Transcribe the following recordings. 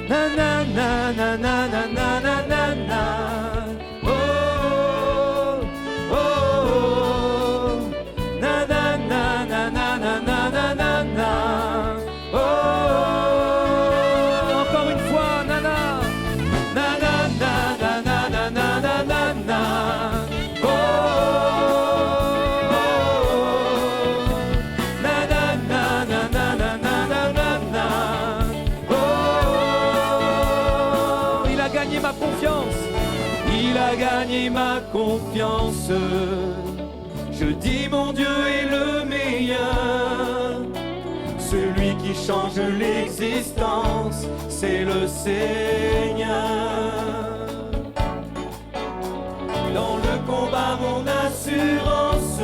Na na na na na na na na na na. Oh, oh, oh. Na na na na na na na na na na. Oh, encore une fois, na na. Na na na na na na na na na na. Oh, na na na na na na na na na na. Oh, il a gagné ma confiance. Il a gagné ma confiance. Je dis mon Dieu est le meilleur. Celui qui change l'existence, c'est le Seigneur. Dans le combat, mon assurance,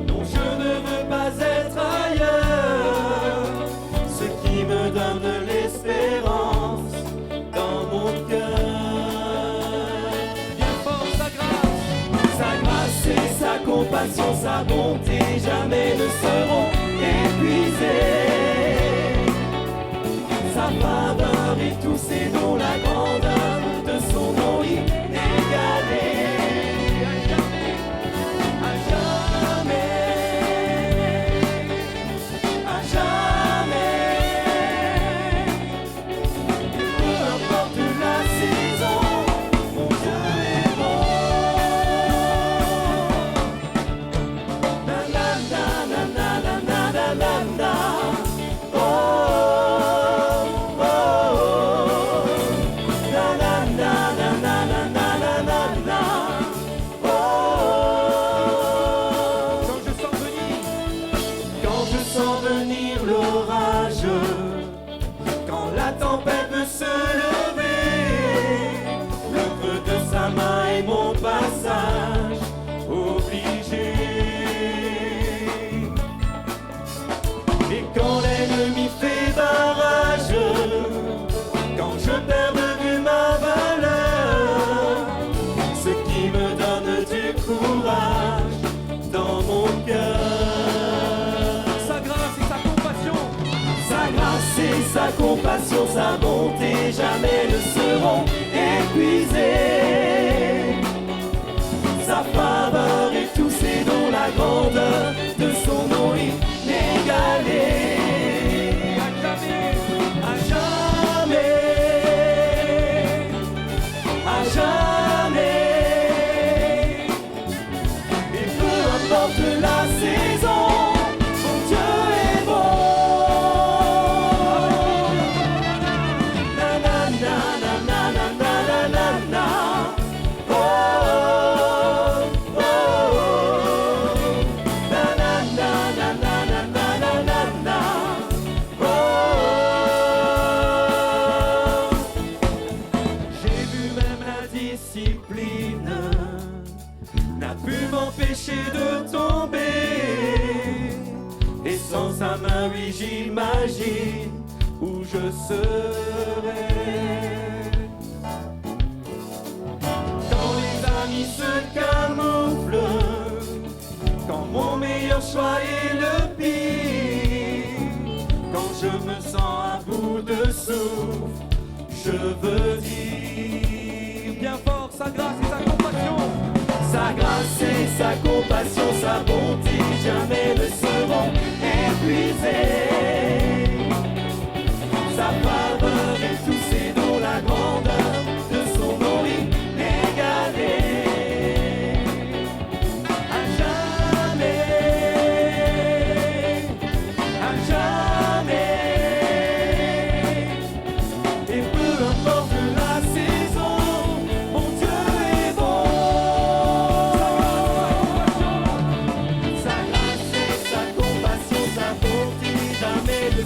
non, je ne veux pas être ailleurs. Ce qui me donne de l'espérance dans mon cœur. Bien fort, sa grâce et sa compassion, sa bonté jamais ne seront épuisées. Sa faveur et tous ses dons, la grandeur de son nom inégalé. À jamais, à jamais. Peu importe la saison, mon Dieu est bon. Na na na na na na na na na na. Oh, oh, oh. Na na na na na na na na na na. Oh. Quand je sens venir l'orage, quand la tempête veut se lever, le creux de sa main est mon passage obligé. Et quand l'ennemi fait barrage, quand je perds de vue ma valeur, ce qui me donne du courage dans mon cœur. Sa grâce et sa compassion, sa grâce et sa compassion, sa bonté jamais ne seront épuisées. Sa faveur et tous ses dons, la grandeur de son nom inégalé. À jamais, à jamais. Et peu importe la saison, mon Dieu est bon. Na na na na na na na na na na. Oh, oh, oh. Na na na na na na na na na na. Oh. J'ai vu même la discipline n'a pu m'empêcher de tomber. Et sans sa main, oui, j'imagine où je serais. Quand les amis se camouflent, quand mon meilleur choix est le pire, quand je me sens à bout de souffle, je veux dire bien fort sa grâce et sa compassion. Sa grâce et sa compassion, sa bonté jamais ne seront épuisées. Sa faveur et tous ses dons, la grandeur de son nom inégalé. À jamais, à jamais. Et peu importe la saison, mon Dieu est bon. Sa grâce et sa compassion, sa bonté jamais ne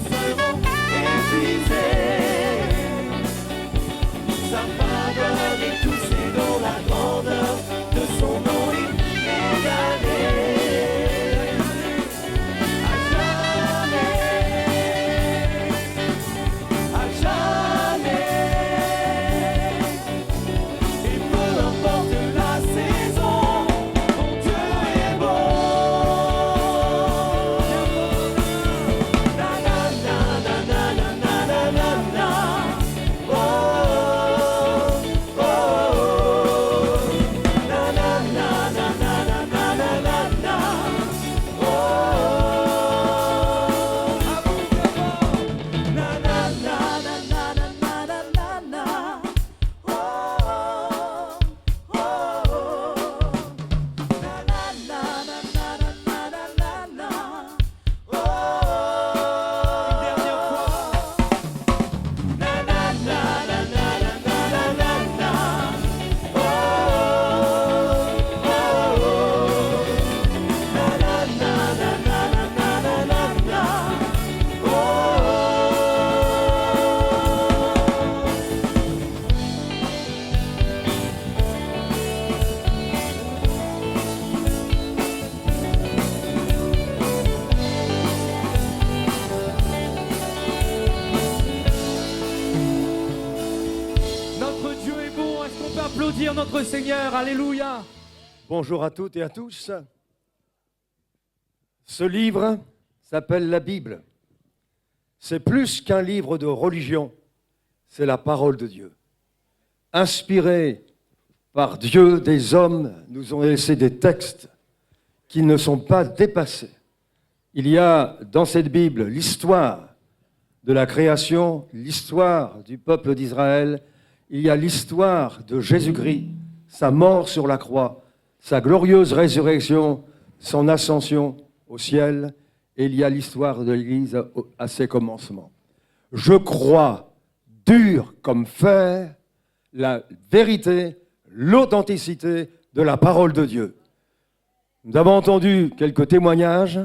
accueillir notre Seigneur. Alléluia. Bonjour à toutes et à tous. Ce livre s'appelle la Bible. C'est plus qu'un livre de religion, c'est la parole de Dieu. Inspiré par Dieu, des hommes nous ont laissé des textes qui ne sont pas dépassés. Il y a dans cette Bible l'histoire de la création, l'histoire du peuple d'Israël, il y a l'histoire de Jésus-Christ, sa mort sur la croix, sa glorieuse résurrection, son ascension au ciel, et il y a l'histoire de l'Église à ses commencements. Je crois, dur comme fer, la vérité, l'authenticité de la parole de Dieu. Nous avons entendu quelques témoignages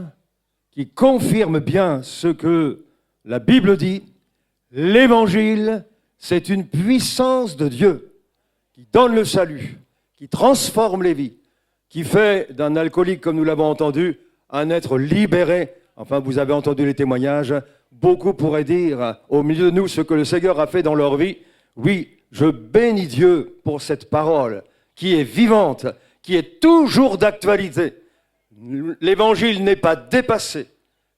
qui confirment bien ce que la Bible dit. L'Évangile, c'est une puissance de Dieu qui donne le salut, qui transforme les vies, qui fait d'un alcoolique, comme nous l'avons entendu, un être libéré. Enfin, vous avez entendu les témoignages. Beaucoup pourraient dire au milieu de nous ce que le Seigneur a fait dans leur vie. Oui, je bénis Dieu pour cette parole qui est vivante, qui est toujours d'actualité. L'Évangile n'est pas dépassé.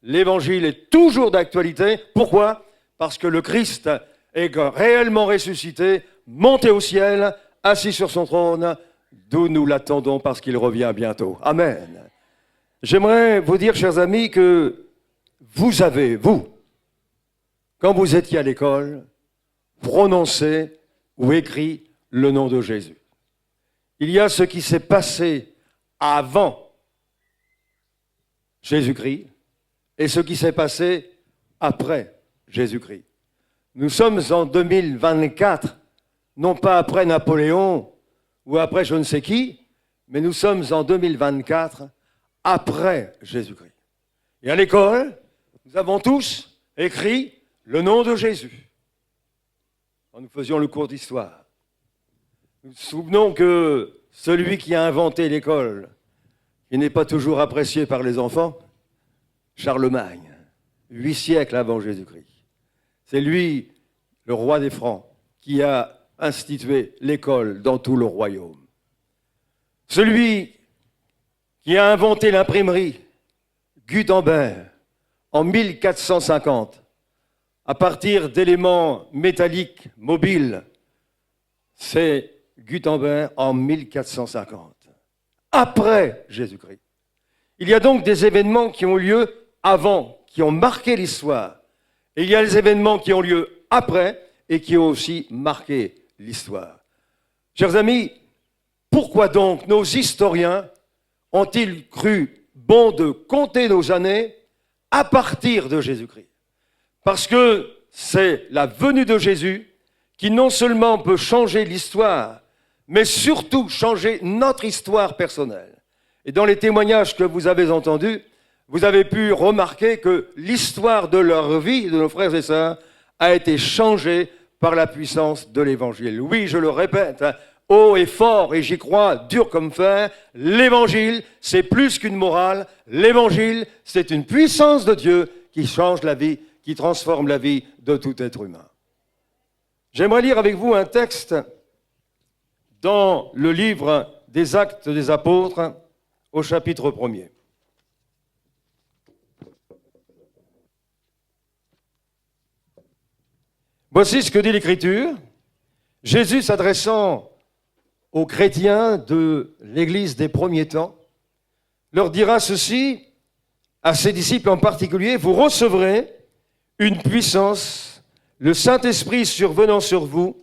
L'Évangile est toujours d'actualité. Pourquoi ? Parce que le Christ est réellement ressuscité, monté au ciel, assis sur son trône, d'où nous l'attendons parce qu'il revient bientôt. Amen. J'aimerais vous dire, chers amis, que vous avez, quand vous étiez à l'école, prononcé ou écrit le nom de Jésus. Il y a ce qui s'est passé avant Jésus-Christ et ce qui s'est passé après Jésus-Christ. Nous sommes en 2024, non pas après Napoléon ou après je ne sais qui, mais nous sommes en 2024 après Jésus-Christ. Et à l'école, nous avons tous écrit le nom de Jésus. Quand nous faisions le cours d'histoire, nous nous souvenons que celui qui a inventé l'école, qui n'est pas toujours apprécié par les enfants, Charlemagne, 8 siècles avant Jésus-Christ. C'est lui, le roi des Francs, qui a institué l'école dans tout le royaume. Celui qui a inventé l'imprimerie, Gutenberg, en 1450, à partir d'éléments métalliques mobiles, c'est Gutenberg en 1450, après Jésus-Christ. Il y a donc des événements qui ont lieu avant, qui ont marqué l'histoire. Et il y a les événements qui ont lieu après et qui ont aussi marqué l'histoire. Chers amis, pourquoi donc nos historiens ont-ils cru bon de compter nos années à partir de Jésus-Christ ? Parce que c'est la venue de Jésus qui non seulement peut changer l'histoire, mais surtout changer notre histoire personnelle. Et dans les témoignages que vous avez entendus, vous avez pu remarquer que l'histoire de leur vie, de nos frères et sœurs, a été changée par la puissance de l'Évangile. Oui, je le répète, haut et fort, et j'y crois, dur comme fer, l'Évangile, c'est plus qu'une morale. L'Évangile, c'est une puissance de Dieu qui change la vie, qui transforme la vie de tout être humain. J'aimerais lire avec vous un texte dans le livre des Actes des Apôtres, au chapitre 1er. Voici ce que dit l'Écriture. Jésus s'adressant aux chrétiens de l'Église des premiers temps, leur dira ceci, à ses disciples en particulier, vous recevrez une puissance, le Saint-Esprit survenant sur vous,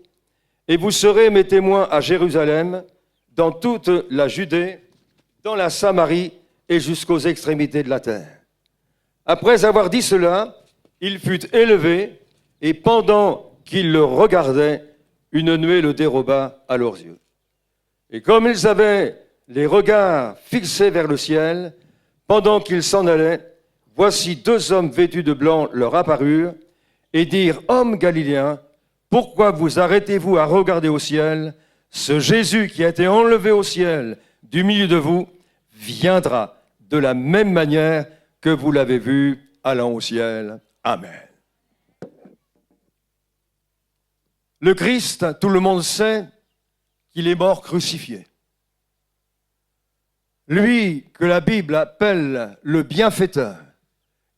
et vous serez mes témoins à Jérusalem, dans toute la Judée, dans la Samarie et jusqu'aux extrémités de la terre. Après avoir dit cela, il fut élevé, et pendant qu'ils le regardaient, une nuée le déroba à leurs yeux. Et comme ils avaient les regards fixés vers le ciel, pendant qu'ils s'en allaient, voici 2 hommes vêtus de blanc leur apparurent et dirent « Hommes galiléens, pourquoi vous arrêtez-vous à regarder au ciel ? Ce Jésus qui a été enlevé au ciel du milieu de vous viendra de la même manière que vous l'avez vu allant au ciel. Amen. » Le Christ, tout le monde sait qu'il est mort crucifié. Lui que la Bible appelle le bienfaiteur,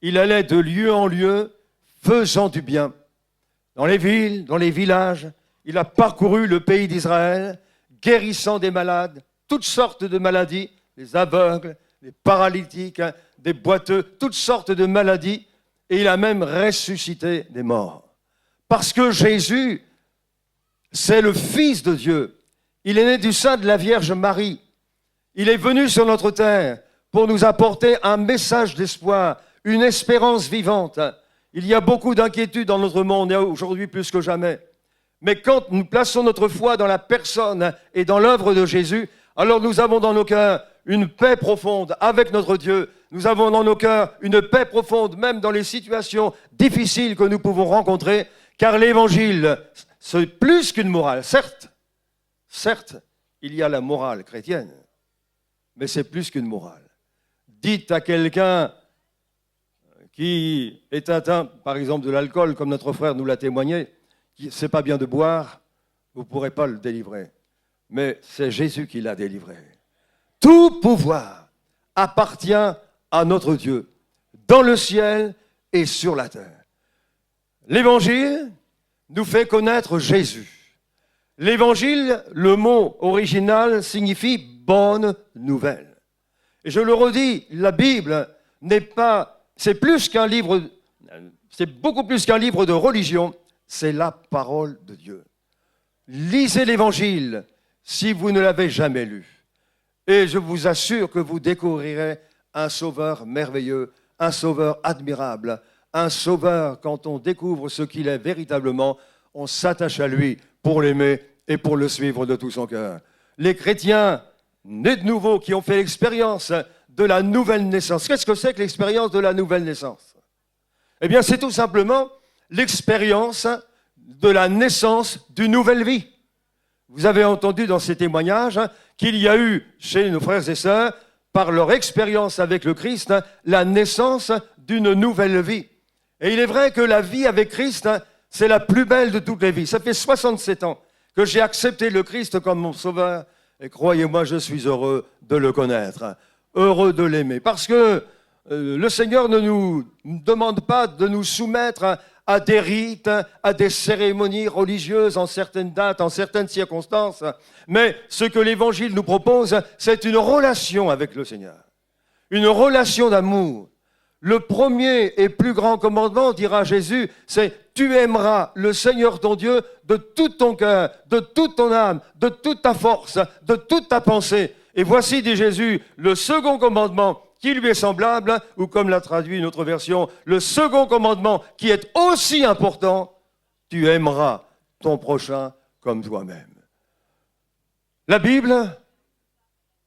il allait de lieu en lieu faisant du bien. Dans les villes, dans les villages, il a parcouru le pays d'Israël, guérissant des malades, toutes sortes de maladies, les aveugles, les paralytiques, des boiteux, toutes sortes de maladies, et il a même ressuscité des morts. Parce que Jésus, c'est le Fils de Dieu. Il est né du sein de la Vierge Marie. Il est venu sur notre terre pour nous apporter un message d'espoir, une espérance vivante. Il y a beaucoup d'inquiétudes dans notre monde, et aujourd'hui plus que jamais. Mais quand nous plaçons notre foi dans la personne et dans l'œuvre de Jésus, alors nous avons dans nos cœurs une paix profonde avec notre Dieu. Nous avons dans nos cœurs une paix profonde, même dans les situations difficiles que nous pouvons rencontrer, car l'Évangile, c'est plus qu'une morale. Certes, il y a la morale chrétienne, mais c'est plus qu'une morale. Dites à quelqu'un qui est atteint, par exemple, de l'alcool, comme notre frère nous l'a témoigné, c'est pas bien de boire, vous ne pourrez pas le délivrer. Mais c'est Jésus qui l'a délivré. Tout pouvoir appartient à notre Dieu, dans le ciel et sur la terre. L'Évangile nous fait connaître Jésus. L'Évangile, le mot original, signifie bonne nouvelle. Et je le redis, la Bible n'est pas, c'est beaucoup plus qu'un livre de religion, c'est la parole de Dieu. Lisez l'Évangile si vous ne l'avez jamais lu. Et je vous assure que vous découvrirez un sauveur merveilleux, un sauveur admirable, un sauveur, quand on découvre ce qu'il est véritablement, on s'attache à lui pour l'aimer et pour le suivre de tout son cœur. Les chrétiens nés de nouveau qui ont fait l'expérience de la nouvelle naissance. Qu'est-ce que c'est que l'expérience de la nouvelle naissance? Eh bien, c'est tout simplement l'expérience de la naissance d'une nouvelle vie. Vous avez entendu dans ces témoignages qu'il y a eu chez nos frères et sœurs, par leur expérience avec le Christ, la naissance d'une nouvelle vie. Et il est vrai que la vie avec Christ, c'est la plus belle de toutes les vies. Ça fait 67 ans que j'ai accepté le Christ comme mon sauveur. Et croyez-moi, je suis heureux de le connaître, heureux de l'aimer. Parce que le Seigneur ne nous demande pas de nous soumettre à des rites, à des cérémonies religieuses en certaines dates, en certaines circonstances. Mais ce que l'Évangile nous propose, c'est une relation avec le Seigneur, une relation d'amour. Le premier et plus grand commandement, dira Jésus, c'est « Tu aimeras le Seigneur ton Dieu de tout ton cœur, de toute ton âme, de toute ta force, de toute ta pensée. » Et voici, dit Jésus, le second commandement qui lui est semblable, ou comme l'a traduit une autre version, le second commandement qui est aussi important, tu aimeras ton prochain comme toi-même. La Bible,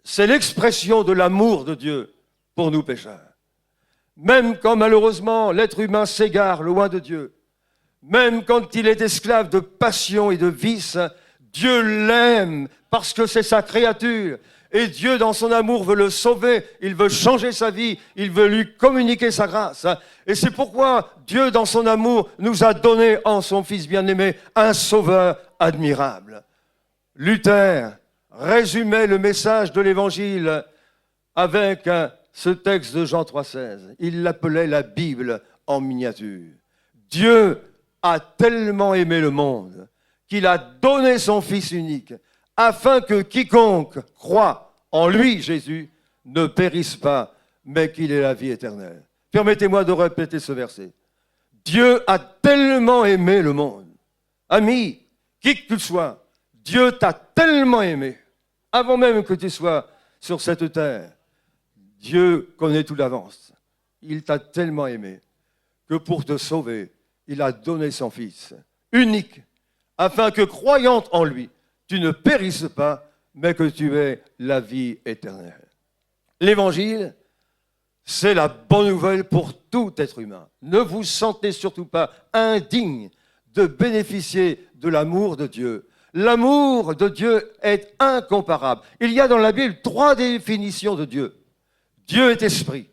c'est l'expression de l'amour de Dieu pour nous pécheurs. Même quand malheureusement l'être humain s'égare loin de Dieu, même quand il est esclave de passion et de vice, Dieu l'aime parce que c'est sa créature. Et Dieu, dans son amour, veut le sauver, il veut changer sa vie, il veut lui communiquer sa grâce. Et c'est pourquoi Dieu, dans son amour, nous a donné en son Fils bien-aimé un sauveur admirable. Luther résumait le message de l'Évangile avec ce texte de Jean 3,16. Il l'appelait la Bible en miniature. Dieu a tellement aimé le monde qu'il a donné son Fils unique, afin que quiconque croit en lui, Jésus, ne périsse pas, mais qu'il ait la vie éternelle. Permettez-moi de répéter ce verset. Dieu a tellement aimé le monde. Ami, qui que tu sois, Dieu t'a tellement aimé, avant même que tu sois sur cette terre. Dieu connaît tout d'avance. Il t'a tellement aimé que pour te sauver, il a donné son Fils unique, afin que, croyant en lui, tu ne périsses pas, mais que tu aies la vie éternelle. L'Évangile, c'est la bonne nouvelle pour tout être humain. Ne vous sentez surtout pas indigne de bénéficier de l'amour de Dieu. L'amour de Dieu est incomparable. Il y a dans la Bible 3 définitions de Dieu. Dieu est esprit,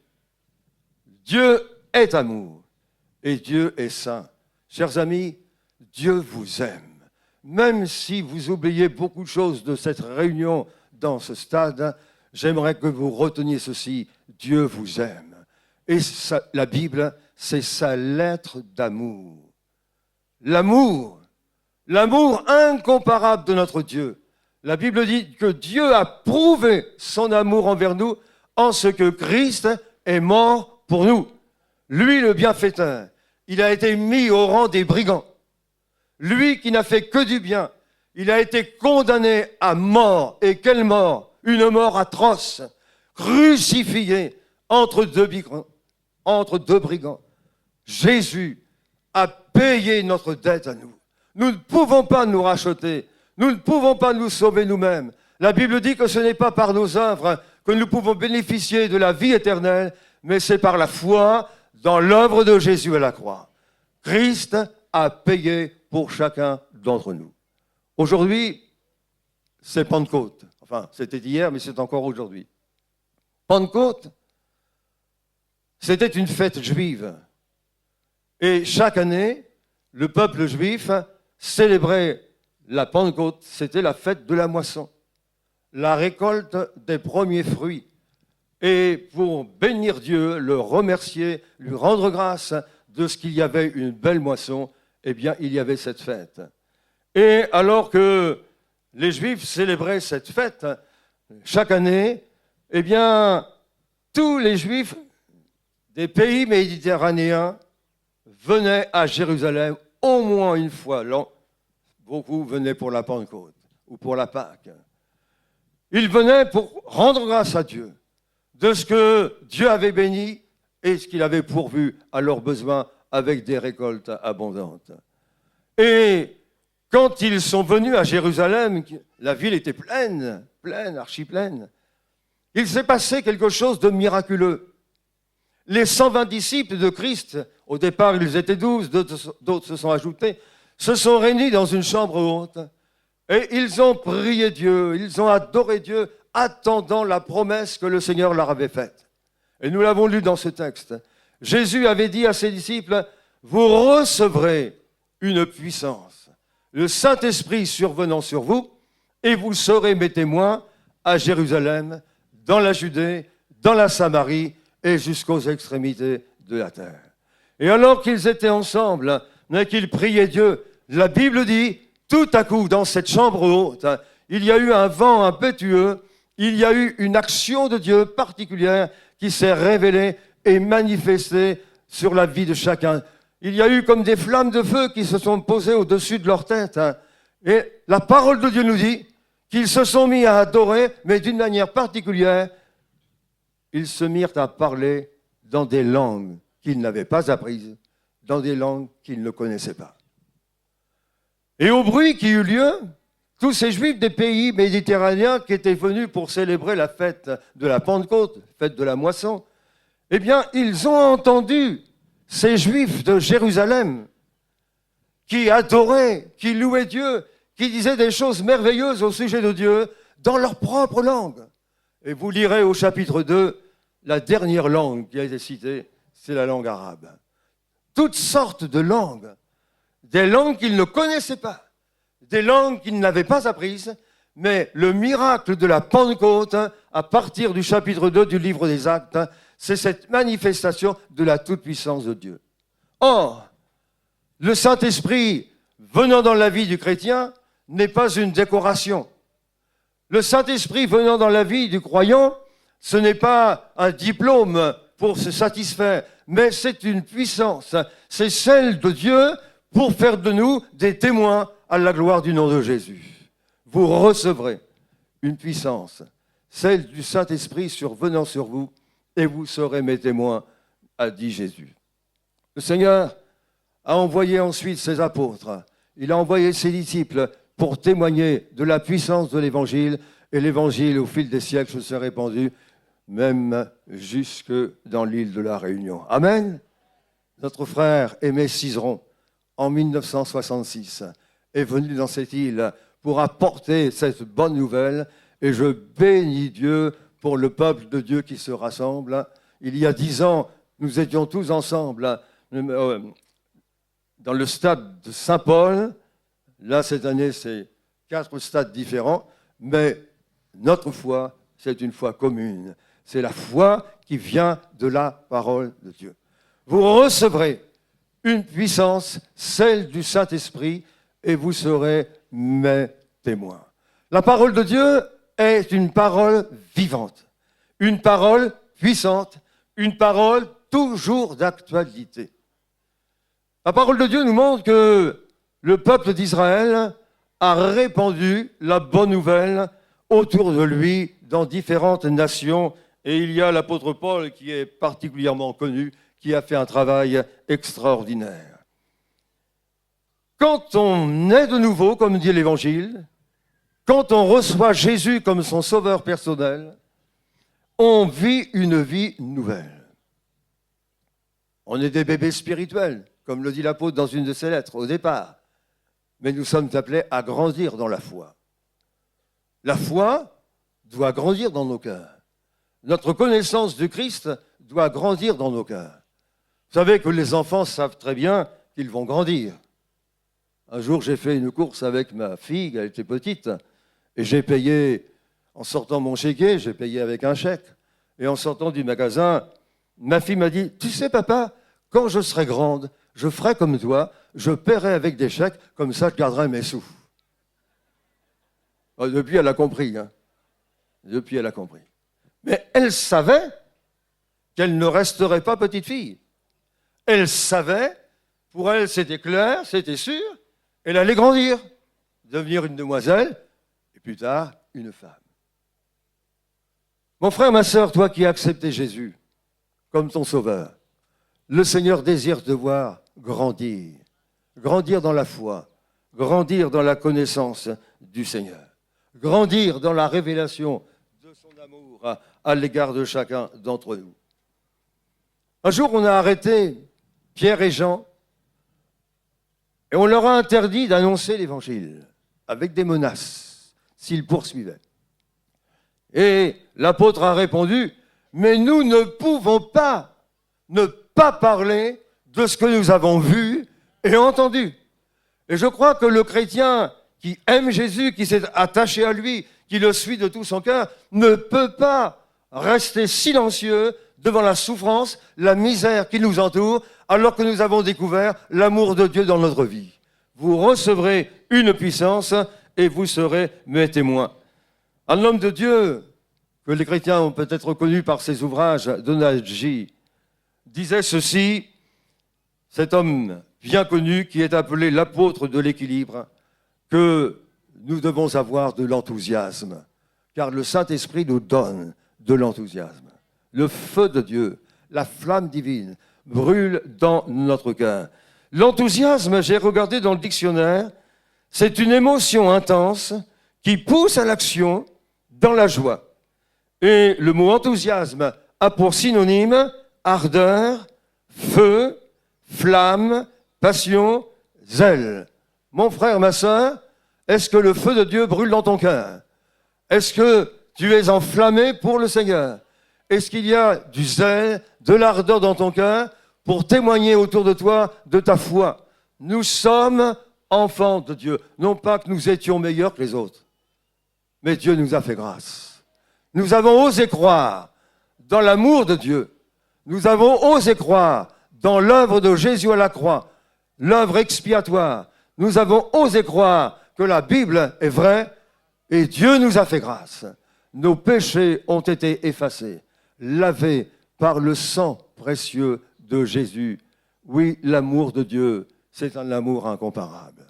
Dieu est amour et Dieu est saint. Chers amis, Dieu vous aime. même si vous oubliez beaucoup de choses de cette réunion dans ce stade, j'aimerais que vous reteniez ceci, Dieu vous aime. Et la Bible, c'est sa lettre d'amour. L'amour incomparable de notre Dieu. La Bible dit que Dieu a prouvé son amour envers nous en ce que Christ est mort pour nous. Lui, le bienfaiteur, il a été mis au rang des brigands. Lui qui n'a fait que du bien, il a été condamné à mort. Et quelle mort? Une mort atroce, crucifié entre deux brigands. Jésus a payé notre dette à nous. Nous ne pouvons pas nous racheter. Nous ne pouvons pas nous sauver nous-mêmes. La Bible dit que ce n'est pas par nos œuvres que nous pouvons bénéficier de la vie éternelle, mais c'est par la foi dans l'œuvre de Jésus à la croix. Christ a payé pour chacun d'entre nous. Aujourd'hui, c'est Pentecôte. Enfin, c'était hier, mais c'est encore aujourd'hui. Pentecôte, c'était une fête juive. Et chaque année, le peuple juif célébrait la Pentecôte, c'était la fête de la moisson, la récolte des premiers fruits. Et pour bénir Dieu, le remercier, lui rendre grâce de ce qu'il y avait une belle moisson, eh bien, il y avait cette fête. Et alors que les Juifs célébraient cette fête chaque année, eh bien, tous les Juifs des pays méditerranéens venaient à Jérusalem au moins une fois l'an. Beaucoup venaient pour la Pentecôte ou pour la Pâque. Ils venaient pour rendre grâce à Dieu de ce que Dieu avait béni et ce qu'il avait pourvu à leurs besoins avec des récoltes abondantes. Et quand ils sont venus à Jérusalem, la ville était pleine, archi-pleine, il s'est passé quelque chose de miraculeux. Les 120 disciples de Christ, au départ ils étaient 12, d'autres se sont ajoutés, se sont réunis dans une chambre haute et ils ont prié Dieu, ils ont adoré Dieu, attendant la promesse que le Seigneur leur avait faite. Et nous l'avons lu dans ce texte. Jésus avait dit à ses disciples, « Vous recevrez une puissance, le Saint-Esprit survenant sur vous, et vous serez mes témoins à Jérusalem, dans la Judée, dans la Samarie et jusqu'aux extrémités de la terre. » Et alors qu'ils étaient ensemble, mais qu'ils priaient Dieu, la Bible dit, tout à coup, dans cette chambre haute, il y a eu un vent impétueux, il y a eu une action de Dieu particulière qui s'est révélée et manifestée sur la vie de chacun. Il y a eu comme des flammes de feu qui se sont posées au-dessus de leur tête. Et la parole de Dieu nous dit qu'ils se sont mis à adorer, mais d'une manière particulière, ils se mirent à parler dans des langues qu'ils n'avaient pas apprises, dans des langues qu'ils ne connaissaient pas. Et au bruit qui eut lieu, tous ces Juifs des pays méditerranéens qui étaient venus pour célébrer la fête de la Pentecôte, fête de la moisson, eh bien, ils ont entendu ces Juifs de Jérusalem qui adoraient, qui louaient Dieu, qui disaient des choses merveilleuses au sujet de Dieu dans leur propre langue. Et vous lirez au chapitre 2, la dernière langue qui a été citée, c'est la langue arabe. Toutes sortes de langues, des langues qu'ils ne connaissaient pas, des langues qu'ils n'avaient pas apprises, mais le miracle de la Pentecôte, à partir du chapitre 2 du livre des Actes, c'est cette manifestation de la toute-puissance de Dieu. Or, le Saint-Esprit venant dans la vie du chrétien n'est pas une décoration. Le Saint-Esprit venant dans la vie du croyant, ce n'est pas un diplôme pour se satisfaire, mais c'est une puissance. C'est celle de Dieu pour faire de nous des témoins à la gloire du nom de Jésus. Vous recevrez une puissance, celle du Saint-Esprit survenant sur vous, et vous serez mes témoins, a dit Jésus. Le Seigneur a envoyé ensuite ses apôtres, il a envoyé ses disciples pour témoigner de la puissance de l'Évangile, et l'Évangile, au fil des siècles, s'est répandu, même jusque dans l'île de la Réunion. Amen. Notre frère Aimé Cizeron, en 1966, est venu dans cette île pour apporter cette bonne nouvelle, et je bénis Dieu pour le peuple de Dieu qui se rassemble. Il y a 10 ans, nous étions tous ensemble dans le stade de Saint-Paul, Là, cette année, c'est 4 stades différents, mais notre foi, c'est une foi commune. C'est la foi qui vient de la parole de Dieu. Vous recevrez une puissance, celle du Saint-Esprit, et vous serez mes témoins. La parole de Dieu est une parole vivante, une parole puissante, une parole toujours d'actualité. La parole de Dieu nous montre que le peuple d'Israël a répandu la bonne nouvelle autour de lui dans différentes nations. Et il y a l'apôtre Paul qui est particulièrement connu, qui a fait un travail extraordinaire. Quand on est de nouveau, comme dit l'Évangile, quand on reçoit Jésus comme son sauveur personnel, on vit une vie nouvelle. On est des bébés spirituels, comme le dit l'apôtre dans une de ses lettres au départ. Mais nous sommes appelés à grandir dans la foi. La foi doit grandir dans nos cœurs. Notre connaissance du Christ doit grandir dans nos cœurs. Vous savez que les enfants savent très bien qu'ils vont grandir. Un jour, j'ai fait une course avec ma fille, elle était petite, et j'ai payé, en sortant mon chéquier, j'ai payé avec un chèque. Et en sortant du magasin, ma fille m'a dit, « Tu sais, papa, quand je serai grande, je ferai comme toi, je paierai avec des chèques, comme ça je garderai mes sous. » Depuis, elle a compris. Depuis, elle a compris. Mais elle savait qu'elle ne resterait pas petite fille. Elle savait, pour elle c'était clair, c'était sûr, elle allait grandir, devenir une demoiselle, et plus tard, une femme. Mon frère, ma sœur, toi qui as accepté Jésus comme ton sauveur, le Seigneur désire te voir grandir, grandir dans la foi, grandir dans la connaissance du Seigneur, grandir dans la révélation de son amour à l'égard de chacun d'entre nous. Un jour, on a arrêté Pierre et Jean et on leur a interdit d'annoncer l'Évangile avec des menaces s'ils poursuivaient. Et l'apôtre a répondu, mais nous ne pouvons pas ne pas parler de ce que nous avons vu et entendu. Et je crois que le chrétien qui aime Jésus, qui s'est attaché à lui, qui le suit de tout son cœur, ne peut pas rester silencieux devant la souffrance, la misère qui nous entoure, alors que nous avons découvert l'amour de Dieu dans notre vie. Vous recevrez une puissance et vous serez mes témoins. Un homme de Dieu, que les chrétiens ont peut-être connu par ses ouvrages, Donald G., disait ceci, cet homme bien connu qui est appelé l'apôtre de l'équilibre, que nous devons avoir de l'enthousiasme, car le Saint-Esprit nous donne de l'enthousiasme. Le feu de Dieu, la flamme divine, brûle dans notre cœur. L'enthousiasme, j'ai regardé dans le dictionnaire, c'est une émotion intense qui pousse à l'action dans la joie. Et le mot enthousiasme a pour synonyme ardeur, feu, flamme, passion, zèle. Mon frère, ma sœur, est-ce que le feu de Dieu brûle dans ton cœur? Est-ce que tu es enflammé pour le Seigneur? Est-ce qu'il y a du zèle, de l'ardeur dans ton cœur pour témoigner autour de toi de ta foi? Nous sommes enfants de Dieu. Non pas que nous étions meilleurs que les autres, mais Dieu nous a fait grâce. Nous avons osé croire dans l'amour de Dieu. Nous avons osé croire dans l'œuvre de Jésus à la croix, l'œuvre expiatoire. Nous avons osé croire que la Bible est vraie et Dieu nous a fait grâce. Nos péchés ont été effacés, lavés par le sang précieux de Jésus. Oui, l'amour de Dieu, c'est un amour incomparable.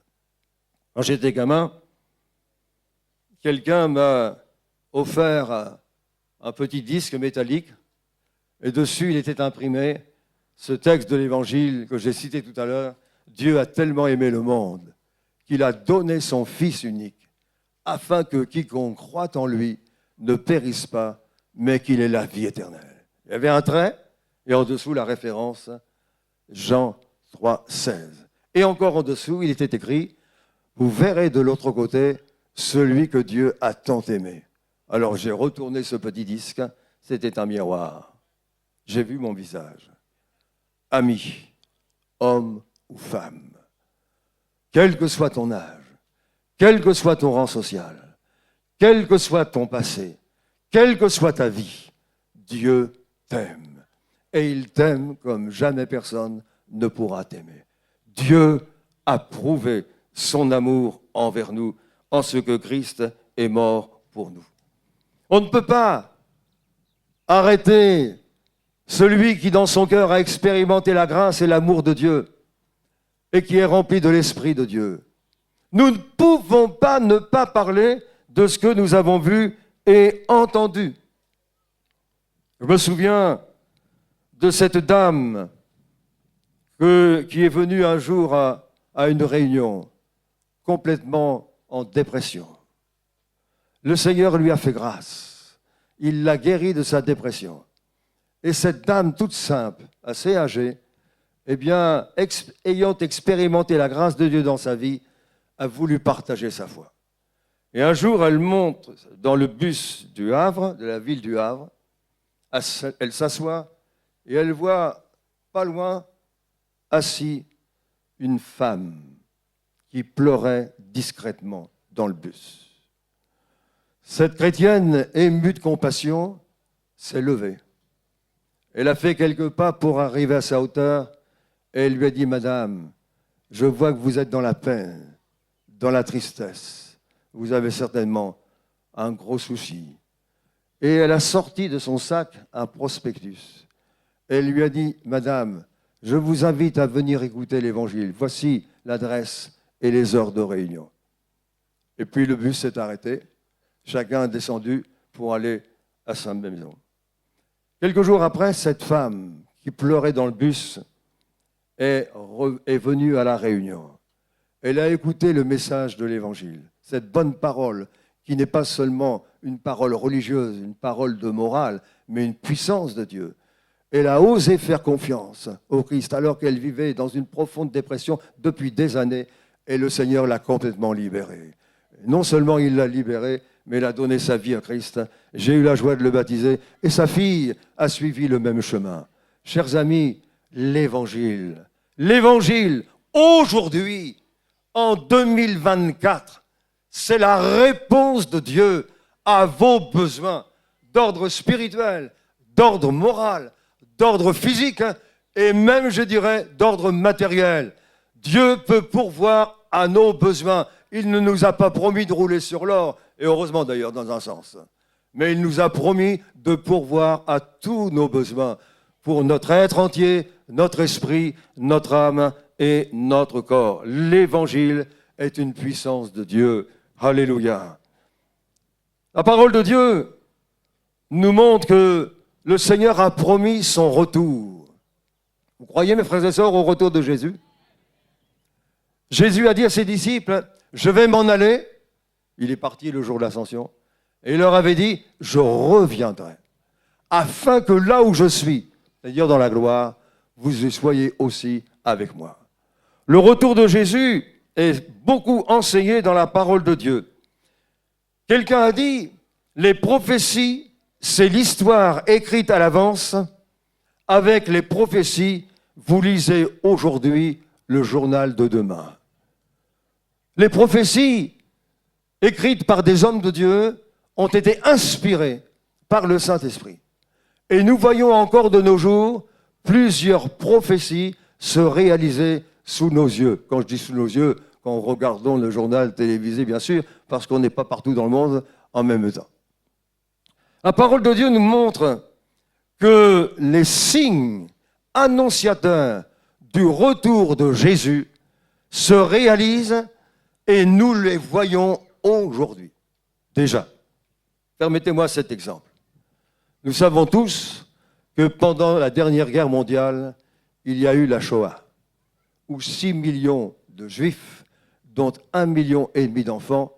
Quand j'étais gamin, quelqu'un m'a offert un petit disque métallique et dessus il était imprimé ce texte de l'Évangile que j'ai cité tout à l'heure. Dieu a tellement aimé le monde qu'il a donné son Fils unique afin que quiconque croit en lui ne périsse pas, mais qu'il ait la vie éternelle. Il y avait un trait et en dessous la référence Jean 3, 16. Et encore en dessous, il était écrit « Vous verrez de l'autre côté celui que Dieu a tant aimé ». Alors j'ai retourné ce petit disque, c'était un miroir. J'ai vu mon visage. Ami, homme ou femme, quel que soit ton âge, quel que soit ton rang social, quel que soit ton passé, quelle que soit ta vie, Dieu t'aime. Et il t'aime comme jamais personne ne pourra t'aimer. Dieu a prouvé son amour envers nous en ce que Christ est mort pour nous. On ne peut pas arrêter celui qui dans son cœur a expérimenté la grâce et l'amour de Dieu et qui est rempli de l'Esprit de Dieu. Nous ne pouvons pas ne pas parler de ce que nous avons vu et entendu. Je me souviens de cette dame qui est venue un jour à une réunion complètement en dépression. Le Seigneur lui a fait grâce. Il l'a guérie de sa dépression. Et cette dame toute simple, assez âgée, eh bien, ayant expérimenté la grâce de Dieu dans sa vie, a voulu partager sa foi. Et un jour, elle monte dans le bus du Havre, de la ville du Havre, elle s'assoit et elle voit pas loin, assis, une femme qui pleurait discrètement dans le bus. Cette chrétienne, émue de compassion, s'est levée. Elle a fait quelques pas pour arriver à sa hauteur et elle lui a dit « Madame, je vois que vous êtes dans la peine, dans la tristesse. Vous avez certainement un gros souci. » Et elle a sorti de son sac un prospectus. Elle lui a dit « Madame, je vous invite à venir écouter l'Évangile. Voici l'adresse et les heures de réunion. » Et puis le bus s'est arrêté. Chacun est descendu pour aller à sa maison. Quelques jours après, cette femme qui pleurait dans le bus est venue à la réunion. Elle a écouté le message de l'Évangile, cette bonne parole qui n'est pas seulement une parole religieuse, une parole de morale, mais une puissance de Dieu. Elle a osé faire confiance au Christ alors qu'elle vivait dans une profonde dépression depuis des années et le Seigneur l'a complètement libérée. Non seulement il l'a libérée, mais il a donné sa vie à Christ. J'ai eu la joie de le baptiser et sa fille a suivi le même chemin. Chers amis, l'Évangile, aujourd'hui, en 2024, c'est la réponse de Dieu à vos besoins d'ordre spirituel, d'ordre moral, d'ordre physique et même, je dirais, d'ordre matériel. Dieu peut pourvoir à nos besoins. Il ne nous a pas promis de rouler sur l'or, et heureusement d'ailleurs dans un sens, mais il nous a promis de pourvoir à tous nos besoins pour notre être entier, notre esprit, notre âme et notre corps. L'Évangile est une puissance de Dieu. Alléluia. La parole de Dieu nous montre que le Seigneur a promis son retour. Vous croyez, mes frères et sœurs, au retour de Jésus? Jésus a dit à ses disciples, je vais m'en aller. Il est parti le jour de l'Ascension. Et il leur avait dit, je reviendrai. Afin que là où je suis, c'est-à-dire dans la gloire, vous soyez aussi avec moi. Le retour de Jésus est beaucoup enseigné dans la parole de Dieu. Quelqu'un a dit, les prophéties, c'est l'histoire écrite à l'avance. Avec les prophéties, vous lisez aujourd'hui le journal de demain. Les prophéties écrites par des hommes de Dieu ont été inspirées par le Saint-Esprit. Et nous voyons encore de nos jours plusieurs prophéties se réaliser sous nos yeux. Quand je dis sous nos yeux, quand regardons le journal télévisé, bien sûr, parce qu'on n'est pas partout dans le monde en même temps. La parole de Dieu nous montre que les signes annonciateurs du retour de Jésus se réalisent et nous les voyons aujourd'hui. Déjà, permettez-moi cet exemple. Nous savons tous que pendant la dernière guerre mondiale, il y a eu la Shoah, où 6 millions de Juifs, dont 1,5 million d'enfants,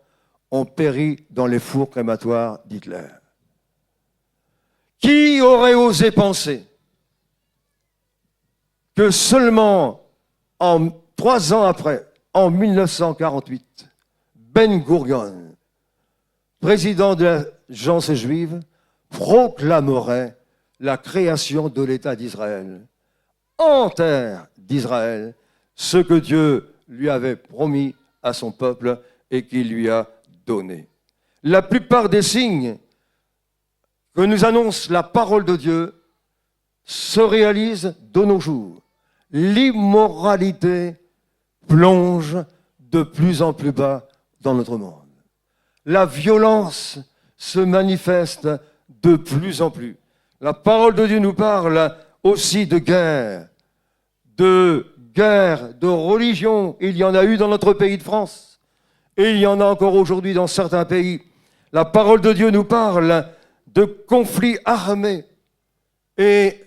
ont péri dans les fours crématoires d'Hitler. Qui aurait osé penser que seulement 3 ans après, en 1948, Ben Gurion, président de l'agence juive, proclamerait la création de l'État d'Israël, en terre d'Israël, ce que Dieu lui avait promis à son peuple et qu'il lui a donnés. La plupart des signes que nous annonce la parole de Dieu se réalisent de nos jours. L'immoralité plonge de plus en plus bas dans notre monde. La violence se manifeste de plus en plus. La parole de Dieu nous parle aussi de guerre, de religion. Il y en a eu dans notre pays de France et il y en a encore aujourd'hui dans certains pays. La parole de Dieu nous parle de conflits armés et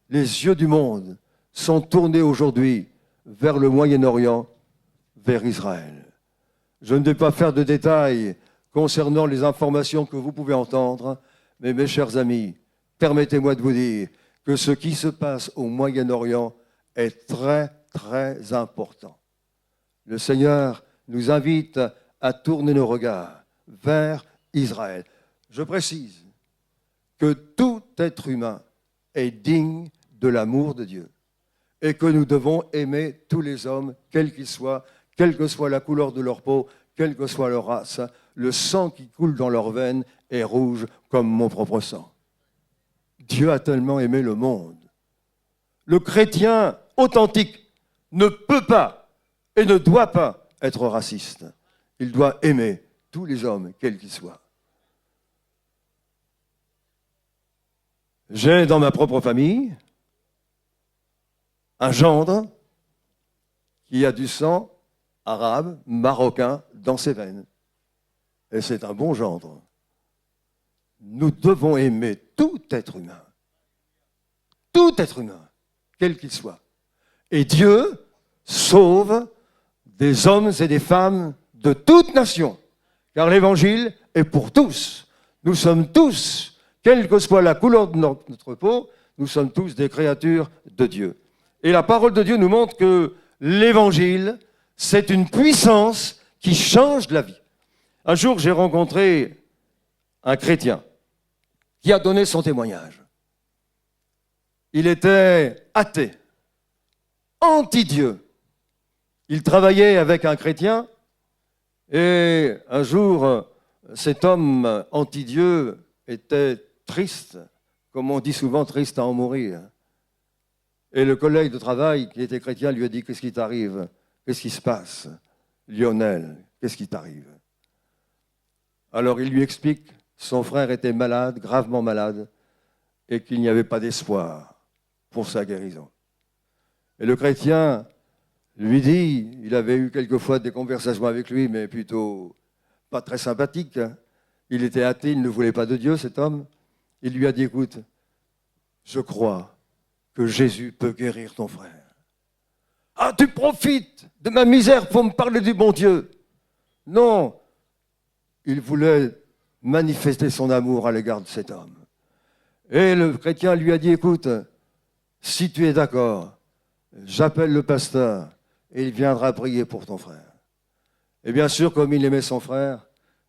les yeux du monde sont tournés aujourd'hui vers le Moyen-Orient, vers Israël. Je ne vais pas faire de détails concernant les informations que vous pouvez entendre, mais mes chers amis, permettez-moi de vous dire que ce qui se passe au Moyen-Orient est très, très important. Le Seigneur nous invite à tourner nos regards vers Israël. Je précise que tout être humain est digne de l'amour de Dieu et que nous devons aimer tous les hommes, quels qu'ils soient, quelle que soit la couleur de leur peau, quelle que soit leur race. Le sang qui coule dans leurs veines est rouge comme mon propre sang. Dieu a tellement aimé le monde. Le chrétien authentique ne peut pas et ne doit pas être raciste. Il doit aimer tous les hommes, quels qu'ils soient. J'ai dans ma propre famille un gendre qui a du sang arabe, marocain dans ses veines. Et c'est un bon gendre. Nous devons aimer tout être humain. Tout être humain, quel qu'il soit. Et Dieu sauve des hommes et des femmes de toute nation. Car l'évangile est pour tous. Nous sommes tous, quelle que soit la couleur de notre peau, nous sommes tous des créatures de Dieu. Et la parole de Dieu nous montre que l'évangile, c'est une puissance qui change la vie. Un jour, j'ai rencontré un chrétien qui a donné son témoignage. Il était athée, anti-Dieu. Il travaillait avec un chrétien et un jour, cet homme anti-Dieu était triste, comme on dit souvent, triste à en mourir. Et le collègue de travail qui était chrétien lui a dit « Qu'est-ce qui t'arrive ? Qu'est-ce qui se passe ? Lionel, qu'est-ce qui t'arrive ?» Alors il lui explique que son frère était malade, gravement malade, et qu'il n'y avait pas d'espoir pour sa guérison. Et le chrétien lui dit, il avait eu quelquefois des conversations avec lui, mais plutôt pas très sympathiques. Il était athée, il ne voulait pas de Dieu, cet homme. Il lui a dit, écoute, je crois que Jésus peut guérir ton frère. Ah, tu profites de ma misère pour me parler du bon Dieu. Non, il voulait manifester son amour à l'égard de cet homme. Et le chrétien lui a dit, écoute, si tu es d'accord, j'appelle le pasteur et il viendra prier pour ton frère. Et bien sûr, comme il aimait son frère,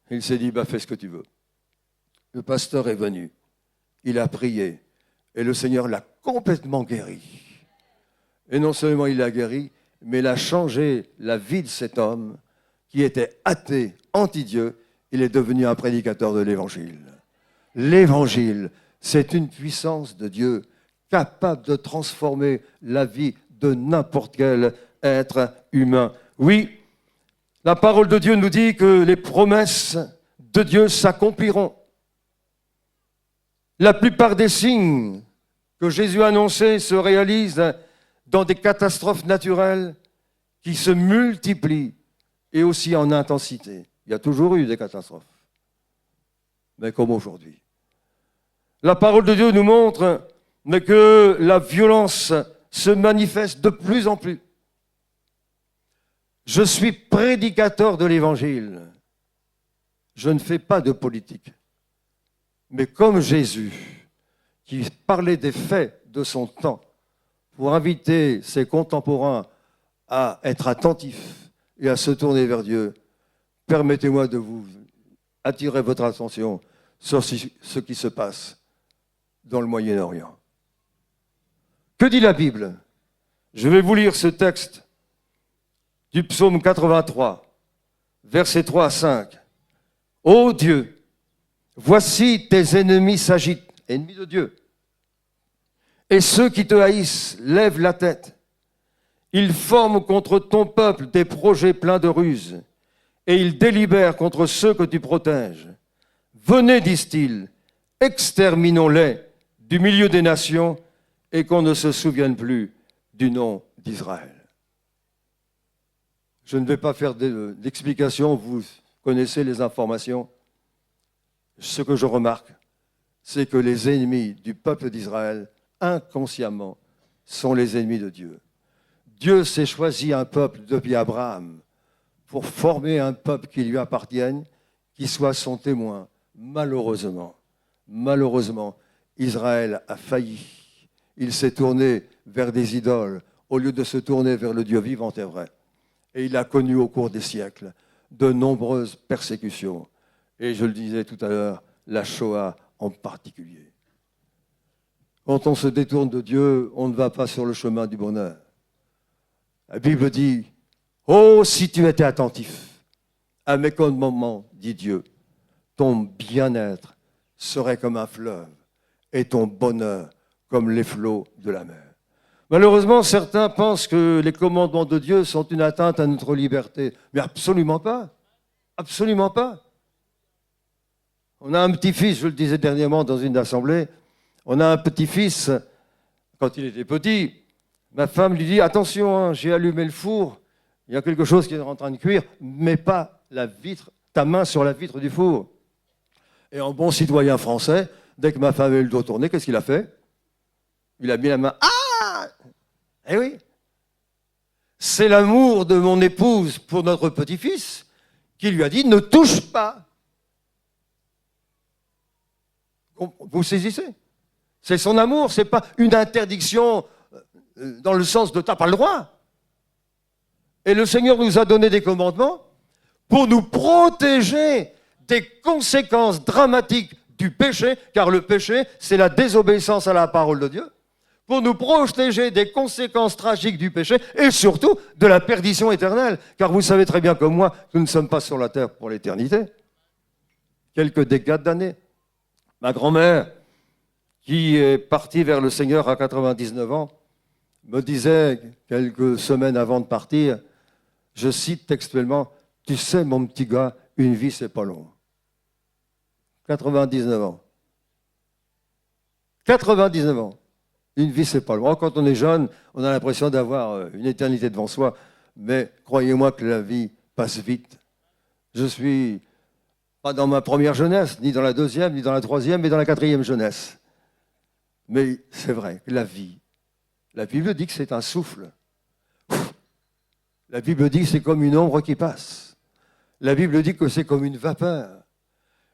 il s'est dit, fais ce que tu veux. Le pasteur est venu, il a prié et le Seigneur l'a complètement guéri. Et non seulement il l'a guéri, mais il a changé la vie de cet homme qui était athée, anti-Dieu. Il est devenu un prédicateur de l'Évangile. L'Évangile, c'est une puissance de Dieu capable de transformer la vie de n'importe quel être humain. Oui, la parole de Dieu nous dit que les promesses de Dieu s'accompliront. La plupart des signes que Jésus a annoncés se réalisent dans des catastrophes naturelles qui se multiplient et aussi en intensité. Il y a toujours eu des catastrophes, mais comme aujourd'hui. La parole de Dieu nous montre que la violence se manifeste de plus en plus. Je suis prédicateur de l'Évangile. Je ne fais pas de politique. Mais comme Jésus, qui parlait des faits de son temps, pour inviter ses contemporains à être attentifs et à se tourner vers Dieu, permettez-moi de vous attirer votre attention sur ce qui se passe dans le Moyen-Orient. Que dit la Bible ? Je vais vous lire ce texte du psaume 83, versets 3 à 5. Ô Dieu, voici tes ennemis s'agitent, ennemis de Dieu. Et ceux qui te haïssent lèvent la tête. Ils forment contre ton peuple des projets pleins de ruses, et ils délibèrent contre ceux que tu protèges. Venez, disent-ils, exterminons-les du milieu des nations, et qu'on ne se souvienne plus du nom d'Israël. Je ne vais pas faire d'explications, vous connaissez les informations. Ce que je remarque, c'est que les ennemis du peuple d'Israël, inconsciemment, sont les ennemis de Dieu. Dieu s'est choisi un peuple depuis Abraham pour former un peuple qui lui appartienne, qui soit son témoin. Malheureusement, Israël a failli. Il s'est tourné vers des idoles au lieu de se tourner vers le Dieu vivant et vrai. Et il a connu au cours des siècles de nombreuses persécutions. Et je le disais tout à l'heure, la Shoah en particulier. Quand on se détourne de Dieu, on ne va pas sur le chemin du bonheur. La Bible dit, « Oh, si tu étais attentif à mes commandements, dit Dieu, ton bien-être serait comme un fleuve et ton bonheur comme les flots de la mer. » Malheureusement, certains pensent que les commandements de Dieu sont une atteinte à notre liberté. Mais absolument pas. Absolument pas. On a un petit-fils, je le disais dernièrement dans une assemblée, on a un petit-fils, quand il était petit, ma femme lui dit « Attention, hein, j'ai allumé le four, il y a quelque chose qui est en train de cuire, mets pas ta main sur la vitre du four. » Et en bon citoyen français, dès que ma femme avait le dos tourné, qu'est-ce qu'il a fait? Il a mis la main. Ah! Eh oui! C'est l'amour de mon épouse pour notre petit-fils qui lui a dit « Ne touche pas !» Vous saisissez? C'est son amour, ce n'est pas une interdiction dans le sens de « t'as pas le droit ». Et le Seigneur nous a donné des commandements pour nous protéger des conséquences dramatiques du péché, car le péché, c'est la désobéissance à la parole de Dieu, pour nous protéger des conséquences tragiques du péché et surtout de la perdition éternelle, car vous savez très bien comme moi que nous ne sommes pas sur la terre pour l'éternité. Quelques décades d'années. Ma grand-mère, qui est partie vers le Seigneur à 99 ans, me disait quelques semaines avant de partir, je cite textuellement, « Tu sais, mon petit gars, une vie, c'est pas long. » 99 ans. 99 ans. Une vie, c'est pas long. Quand on est jeune, on a l'impression d'avoir une éternité devant soi, mais croyez-moi que la vie passe vite. Je suis pas dans ma première jeunesse, ni dans la deuxième, ni dans la troisième, mais dans la quatrième jeunesse. Mais c'est vrai, la vie, la Bible dit que c'est un souffle. La Bible dit que c'est comme une ombre qui passe. La Bible dit que c'est comme une vapeur.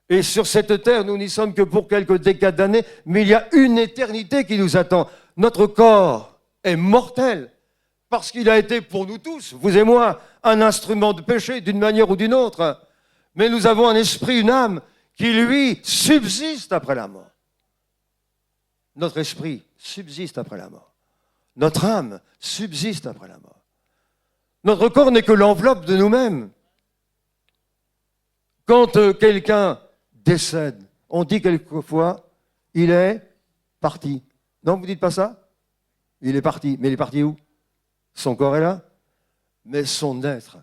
Et sur cette terre, nous n'y sommes que pour quelques décades d'années, mais il y a une éternité qui nous attend. Notre corps est mortel, parce qu'il a été pour nous tous, vous et moi, un instrument de péché d'une manière ou d'une autre. Mais nous avons un esprit, une âme, qui, lui, subsiste après la mort. Notre esprit subsiste après la mort. Notre âme subsiste après la mort. Notre corps n'est que l'enveloppe de nous-mêmes. Quand quelqu'un décède, on dit quelquefois, il est parti. Non, vous ne dites pas ça? Il est parti. Mais il est parti où? Son corps est là, mais son être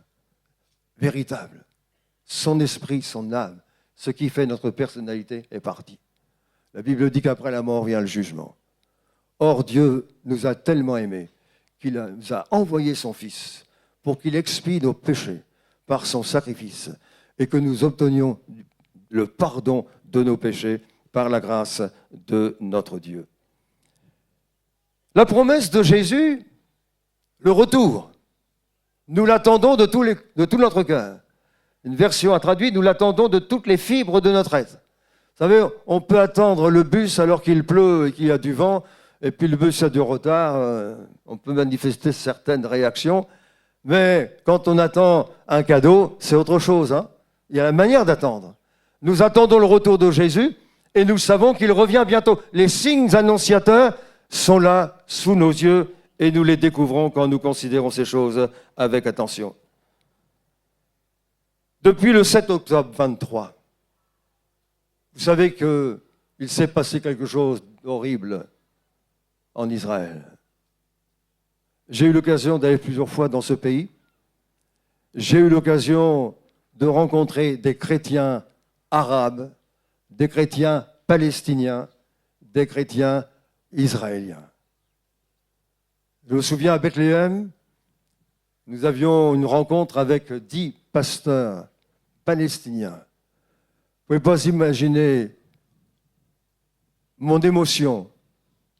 véritable, son esprit, son âme, ce qui fait notre personnalité est parti. La Bible dit qu'après la mort vient le jugement. Or, Dieu nous a tellement aimés qu'il nous a envoyé son Fils pour qu'il expie nos péchés par son sacrifice et que nous obtenions le pardon de nos péchés par la grâce de notre Dieu. La promesse de Jésus, le retour, nous l'attendons de tout notre cœur. Une version a traduit, nous l'attendons de toutes les fibres de notre être. Vous savez, on peut attendre le bus alors qu'il pleut et qu'il y a du vent, et puis le bus a du retard, on peut manifester certaines réactions, mais quand on attend un cadeau, c'est autre chose, hein. Il y a la manière d'attendre. Nous attendons le retour de Jésus, et nous savons qu'il revient bientôt. Les signes annonciateurs sont là, sous nos yeux, et nous les découvrons quand nous considérons ces choses avec attention. Depuis le 7 octobre 23, vous savez qu'il s'est passé quelque chose d'horrible en Israël. J'ai eu l'occasion d'aller plusieurs fois dans ce pays. J'ai eu l'occasion de rencontrer des chrétiens arabes, des chrétiens palestiniens, des chrétiens israéliens. Je me souviens à Bethléem, nous avions une rencontre avec 10 pasteurs palestiniens. Vous ne pouvez pas imaginer mon émotion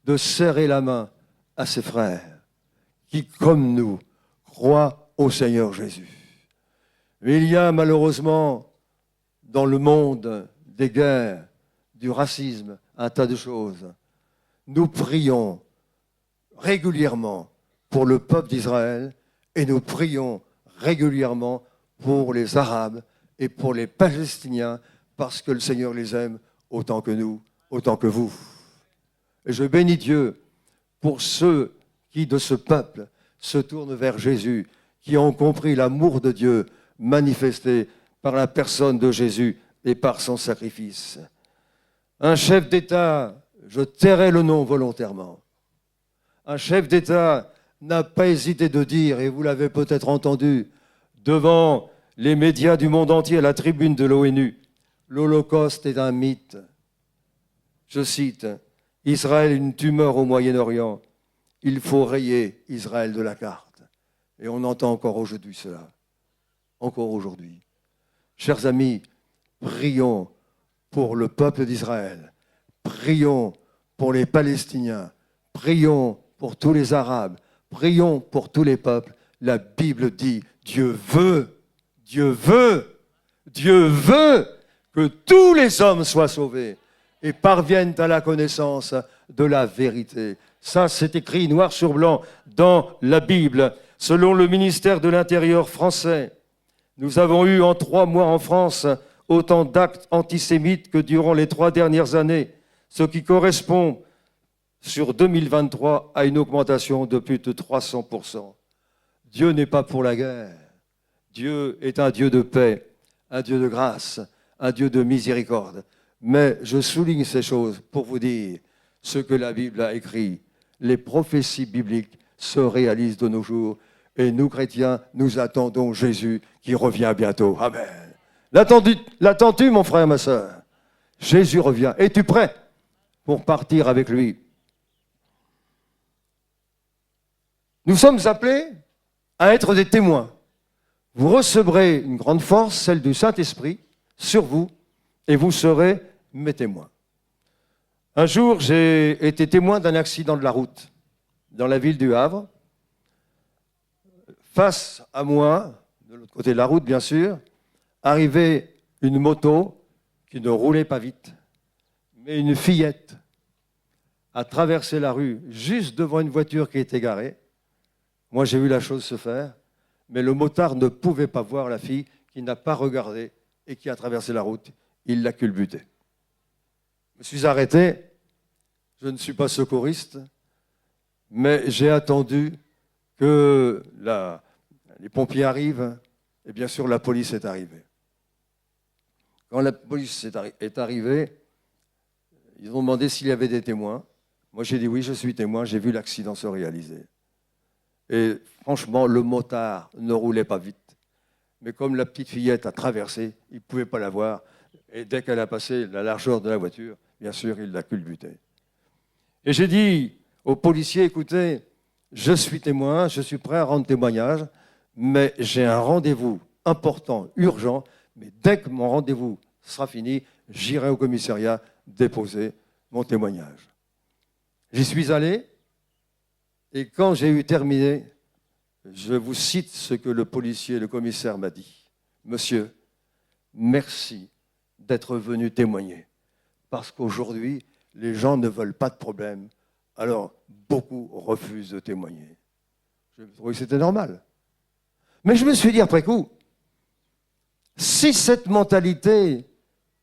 de serrer la main à ces frères qui, comme nous, croient au Seigneur Jésus. Mais il y a malheureusement dans le monde des guerres, du racisme, un tas de choses. Nous prions régulièrement pour le peuple d'Israël et nous prions régulièrement pour les Arabes et pour les Palestiniens parce que le Seigneur les aime autant que nous, autant que vous. Et je bénis Dieu pour ceux qui, de ce peuple, se tournent vers Jésus, qui ont compris l'amour de Dieu manifesté par la personne de Jésus et par son sacrifice. Un chef d'État, je tairai le nom volontairement, un chef d'État n'a pas hésité de dire, et vous l'avez peut-être entendu, devant les médias du monde entier à la tribune de l'ONU, l'Holocauste est un mythe. Je cite, « Israël est une tumeur au Moyen-Orient. Il faut rayer Israël de la carte. » Et on entend encore aujourd'hui cela. Encore aujourd'hui. Chers amis, prions pour le peuple d'Israël. Prions pour les Palestiniens. Prions pour tous les Arabes. Prions pour tous les peuples. La Bible dit, Dieu veut que tous les hommes soient sauvés et parviennent à la connaissance de la vérité. Ça, c'est écrit noir sur blanc dans la Bible. Selon le ministère de l'Intérieur français, nous avons eu en 3 mois en France autant d'actes antisémites que durant les 3 dernières années, ce qui correspond sur 2023 à une augmentation de plus de 300%. Dieu n'est pas pour la guerre. Dieu est un Dieu de paix, un Dieu de grâce, un Dieu de miséricorde. Mais je souligne ces choses pour vous dire ce que la Bible a écrit. Les prophéties bibliques se réalisent de nos jours. Et nous, chrétiens, nous attendons Jésus qui revient bientôt. Amen. L'attends-tu, mon frère, ma soeur? Jésus revient. Es-tu prêt pour partir avec lui? Nous sommes appelés à être des témoins. Vous recevrez une grande force, celle du Saint-Esprit, sur vous, et vous serez mes témoins. Un jour, j'ai été témoin d'un accident de la route dans la ville du Havre. Face à moi, de l'autre côté de la route, bien sûr, arrivait une moto qui ne roulait pas vite, mais une fillette a traversé la rue juste devant une voiture qui était garée. Moi, j'ai vu la chose se faire, mais le motard ne pouvait pas voir la fille qui n'a pas regardé et qui a traversé la route. Il l'a culbutée. Je me suis arrêté. Je ne suis pas secouriste, mais j'ai attendu que les pompiers arrivent et bien sûr la police est arrivée. Quand la police est arrivée, ils ont demandé s'il y avait des témoins. Moi j'ai dit oui, je suis témoin, j'ai vu l'accident se réaliser. Et franchement, le motard ne roulait pas vite. Mais comme la petite fillette a traversé, il ne pouvait pas la voir. Et dès qu'elle a passé la largeur de la voiture, bien sûr, il l'a culbutée. Et j'ai dit aux policiers, écoutez, je suis témoin, je suis prêt à rendre témoignage, mais j'ai un rendez-vous important, urgent, mais dès que mon rendez-vous sera fini, j'irai au commissariat déposer mon témoignage. J'y suis allé, et quand j'ai eu terminé, je vous cite ce que le policier, le commissaire m'a dit. Monsieur, merci d'être venu témoigner, parce qu'aujourd'hui, les gens ne veulent pas de problème, alors beaucoup refusent de témoigner. Je trouvais que c'était normal. Mais je me suis dit après coup, si cette mentalité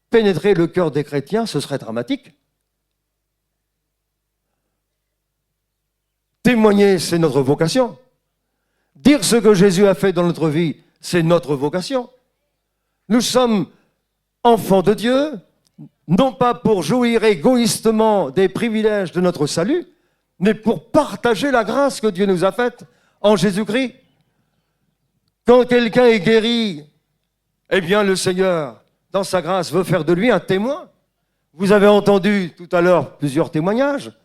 pénétrait le cœur des chrétiens, ce serait dramatique. Témoigner, c'est notre vocation. Dire ce que Jésus a fait dans notre vie, c'est notre vocation. Nous sommes enfants de Dieu, non pas pour jouir égoïstement des privilèges de notre salut, mais pour partager la grâce que Dieu nous a faite en Jésus-Christ. Quand quelqu'un est guéri, eh bien le Seigneur, dans sa grâce, veut faire de lui un témoin. Vous avez entendu tout à l'heure plusieurs témoignages.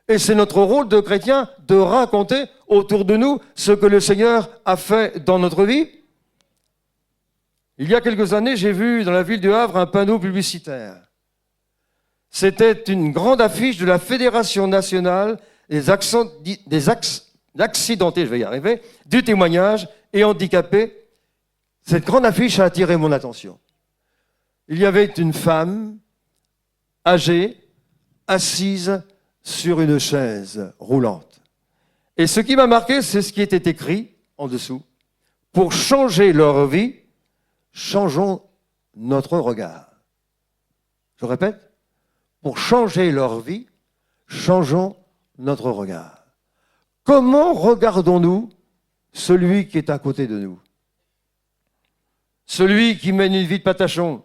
Et c'est notre rôle de chrétien de raconter autour de nous ce que le Seigneur a fait dans notre vie. Il y a quelques années, j'ai vu dans la ville du Havre un panneau publicitaire. C'était une grande affiche de la Fédération nationale des accidentés, je vais y arriver, du témoignage et handicapés. Cette grande affiche a attiré mon attention. Il y avait une femme âgée, assise sur une chaise roulante. Et ce qui m'a marqué, c'est ce qui était écrit en dessous. Pour changer leur vie, changeons notre regard. Je répète, pour changer leur vie, changeons notre regard. Comment regardons-nous celui qui est à côté de nous? Celui qui mène une vie de patachon,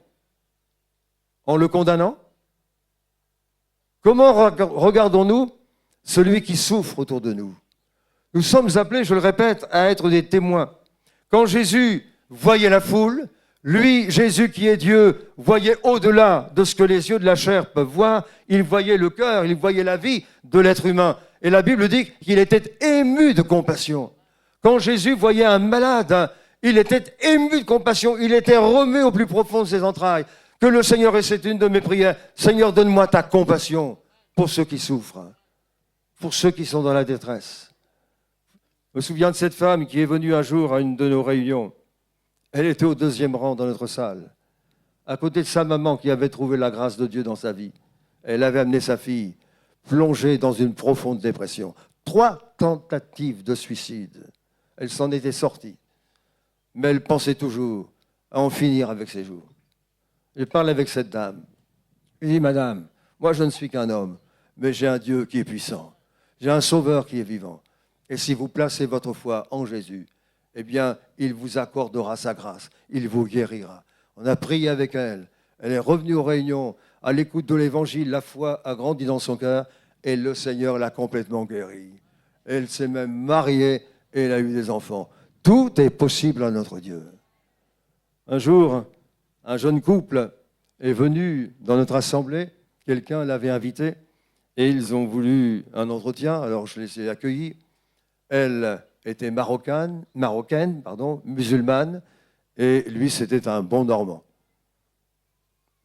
en le condamnant? Comment regardons-nous celui qui souffre autour de nous? Nous sommes appelés, je le répète, à être des témoins. Quand Jésus voyait la foule, lui, Jésus qui est Dieu, voyait au-delà de ce que les yeux de la chair peuvent voir. Il voyait le cœur, il voyait la vie de l'être humain. Et la Bible dit qu'il était ému de compassion. Quand Jésus voyait un malade, il était ému de compassion. Il était remué au plus profond de ses entrailles. Que le Seigneur, et c'est une de mes prières, Seigneur, donne-moi ta compassion pour ceux qui souffrent, pour ceux qui sont dans la détresse. Je me souviens de cette femme qui est venue un jour à une de nos réunions. Elle était au 2e rang dans notre salle, à côté de sa maman qui avait trouvé la grâce de Dieu dans sa vie. Elle avait amené sa fille, plongée dans une profonde dépression. 3 tentatives de suicide. Elle s'en était sortie. Mais elle pensait toujours à en finir avec ses jours. Je parle avec cette dame. Je lui dis, madame, moi je ne suis qu'un homme, mais j'ai un Dieu qui est puissant. J'ai un Sauveur qui est vivant. Et si vous placez votre foi en Jésus, eh bien, il vous accordera sa grâce. Il vous guérira. On a prié avec elle. Elle est revenue aux réunions, à l'écoute de l'Évangile. La foi a grandi dans son cœur et le Seigneur l'a complètement guérie. Elle s'est même mariée et elle a eu des enfants. Tout est possible à notre Dieu. Un jour, un jeune couple est venu dans notre assemblée. Quelqu'un l'avait invité et ils ont voulu un entretien. Alors je les ai accueillis. Elle était marocaine, musulmane, et lui, c'était un bon Normand.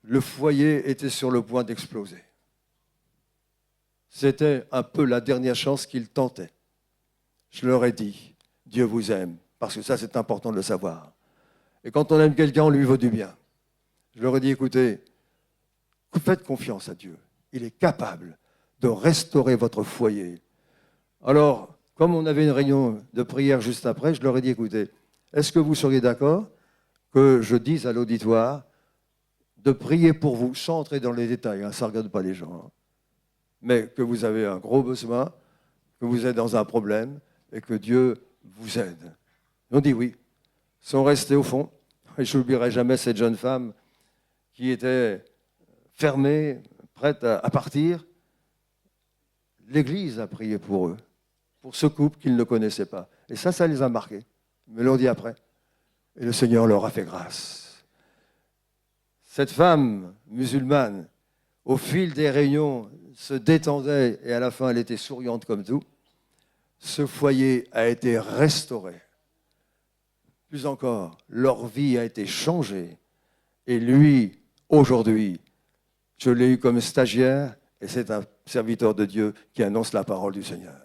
Le foyer était sur le point d'exploser. C'était un peu la dernière chance qu'il tentait. Je leur ai dit, Dieu vous aime, parce que ça, c'est important de le savoir. Et quand on aime quelqu'un, on lui veut du bien. Je leur ai dit, écoutez, faites confiance à Dieu. Il est capable de restaurer votre foyer. Alors, comme on avait une réunion de prière juste après, je leur ai dit, écoutez, est-ce que vous seriez d'accord que je dise à l'auditoire de prier pour vous, sans entrer dans les détails, ça ne regarde pas les gens, mais que vous avez un gros besoin, que vous êtes dans un problème et que Dieu vous aide. Ils ont dit oui. Ils sont restés au fond. Et je n'oublierai jamais cette jeune femme qui était fermée, prête à partir. L'Église a prié pour eux, pour ce couple qu'ils ne connaissaient pas. Et ça les a marqués. Ils me l'ont dit après. Et le Seigneur leur a fait grâce. Cette femme musulmane, au fil des réunions, se détendait et à la fin, elle était souriante comme tout. Ce foyer a été restauré. Plus encore, leur vie a été changée. Et lui, aujourd'hui, je l'ai eu comme stagiaire et c'est un serviteur de Dieu qui annonce la parole du Seigneur.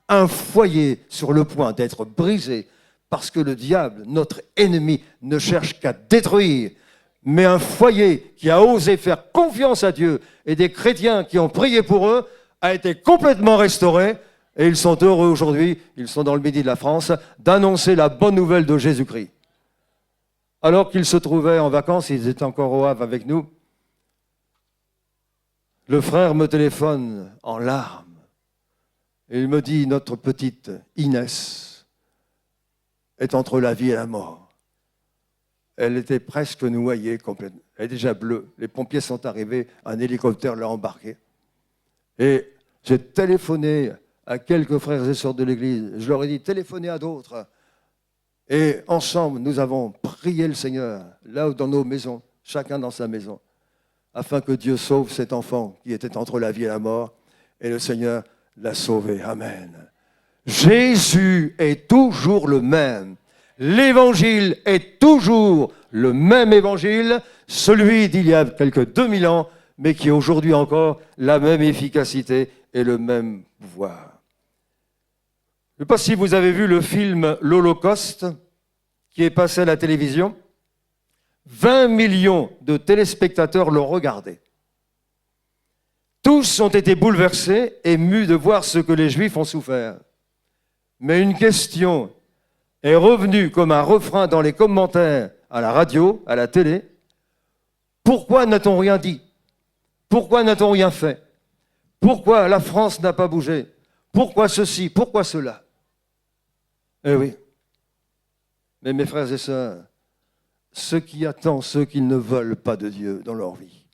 Un foyer sur le point d'être brisé parce que le diable, notre ennemi, ne cherche qu'à détruire. Mais un foyer qui a osé faire confiance à Dieu et des chrétiens qui ont prié pour eux a été complètement restauré. Et ils sont heureux aujourd'hui, ils sont dans le midi de la France, d'annoncer la bonne nouvelle de Jésus-Christ. Alors qu'ils se trouvaient en vacances, ils étaient encore au Havre avec nous, le frère me téléphone en larmes. Et il me dit, notre petite Inès est entre la vie et la mort. Elle était presque noyée complètement. Elle est déjà bleue. Les pompiers sont arrivés, un hélicoptère l'a embarquée. Et j'ai téléphoné à quelques frères et sœurs de l'Église. Je leur ai dit, téléphonez à d'autres. Et ensemble, nous avons prié le Seigneur, là dans nos maisons, chacun dans sa maison, afin que Dieu sauve cet enfant qui était entre la vie et la mort. Et le Seigneur l'a sauvé. Amen. Jésus est toujours le même. L'évangile est toujours le même évangile, celui d'il y a quelques 2000 ans, mais qui a aujourd'hui encore la même efficacité et le même pouvoir. Je ne sais pas si vous avez vu le film L'Holocauste, qui est passé à la télévision. 20 millions de téléspectateurs l'ont regardé. Tous ont été bouleversés, émus de voir ce que les Juifs ont souffert. Mais une question est revenue comme un refrain dans les commentaires à la radio, à la télé. Pourquoi n'a-t-on rien dit? Pourquoi n'a-t-on rien fait? Pourquoi la France n'a pas bougé? Pourquoi ceci? Pourquoi cela? Eh oui. Mais mes frères et sœurs, ce qui attend ceux qui ne veulent pas de Dieu dans leur vie,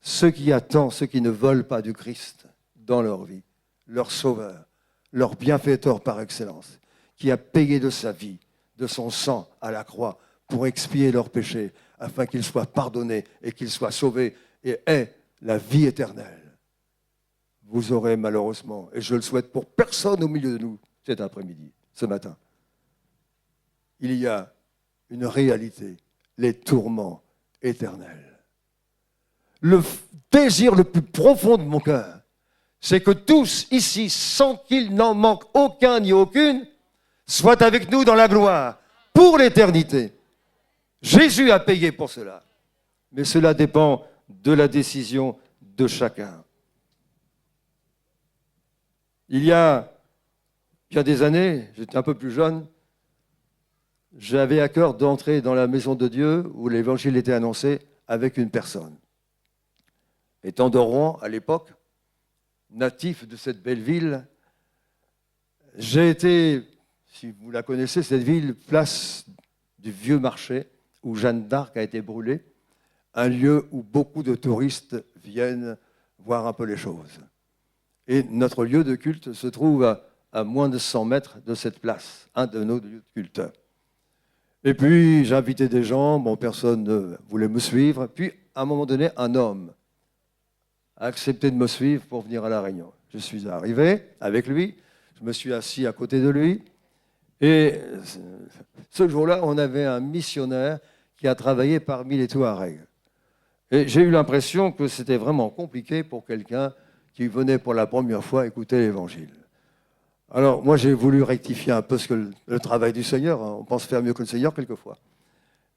ce qui attend ceux qui ne veulent pas du Christ dans leur vie, leur sauveur, leur bienfaiteur par excellence, qui a payé de sa vie, de son sang à la croix pour expier leurs péchés, afin qu'ils soient pardonnés et qu'ils soient sauvés et aient la vie éternelle. Vous aurez malheureusement, et je le souhaite pour personne au milieu de nous cet après-midi, ce matin, il y a une réalité, les tourments éternels. Le désir le plus profond de mon cœur, c'est que tous ici, sans qu'il n'en manque aucun ni aucune, soient avec nous dans la gloire, pour l'éternité. Jésus a payé pour cela. Mais cela dépend de la décision de chacun. Il y a des années, j'étais un peu plus jeune, j'avais à cœur d'entrer dans la maison de Dieu où l'évangile était annoncé avec une personne. Étant de Rouen à l'époque, natif de cette belle ville, j'ai été, si vous la connaissez, cette ville, place du Vieux Marché, où Jeanne d'Arc a été brûlée, un lieu où beaucoup de touristes viennent voir un peu les choses. Et notre lieu de culte se trouve à moins de 100 mètres de cette place, un de nos lieux de culte. Et puis, j'ai invité des gens, bon, personne ne voulait me suivre. Puis, à un moment donné, un homme a accepté de me suivre pour venir à la réunion. Je suis arrivé avec lui, je me suis assis à côté de lui. Et ce jour-là, on avait un missionnaire qui a travaillé parmi les Touaregs. Et j'ai eu l'impression que c'était vraiment compliqué pour quelqu'un qui venait pour la première fois écouter l'Évangile. Alors, moi, j'ai voulu rectifier un peu le travail du Seigneur. On pense faire mieux que le Seigneur, quelquefois.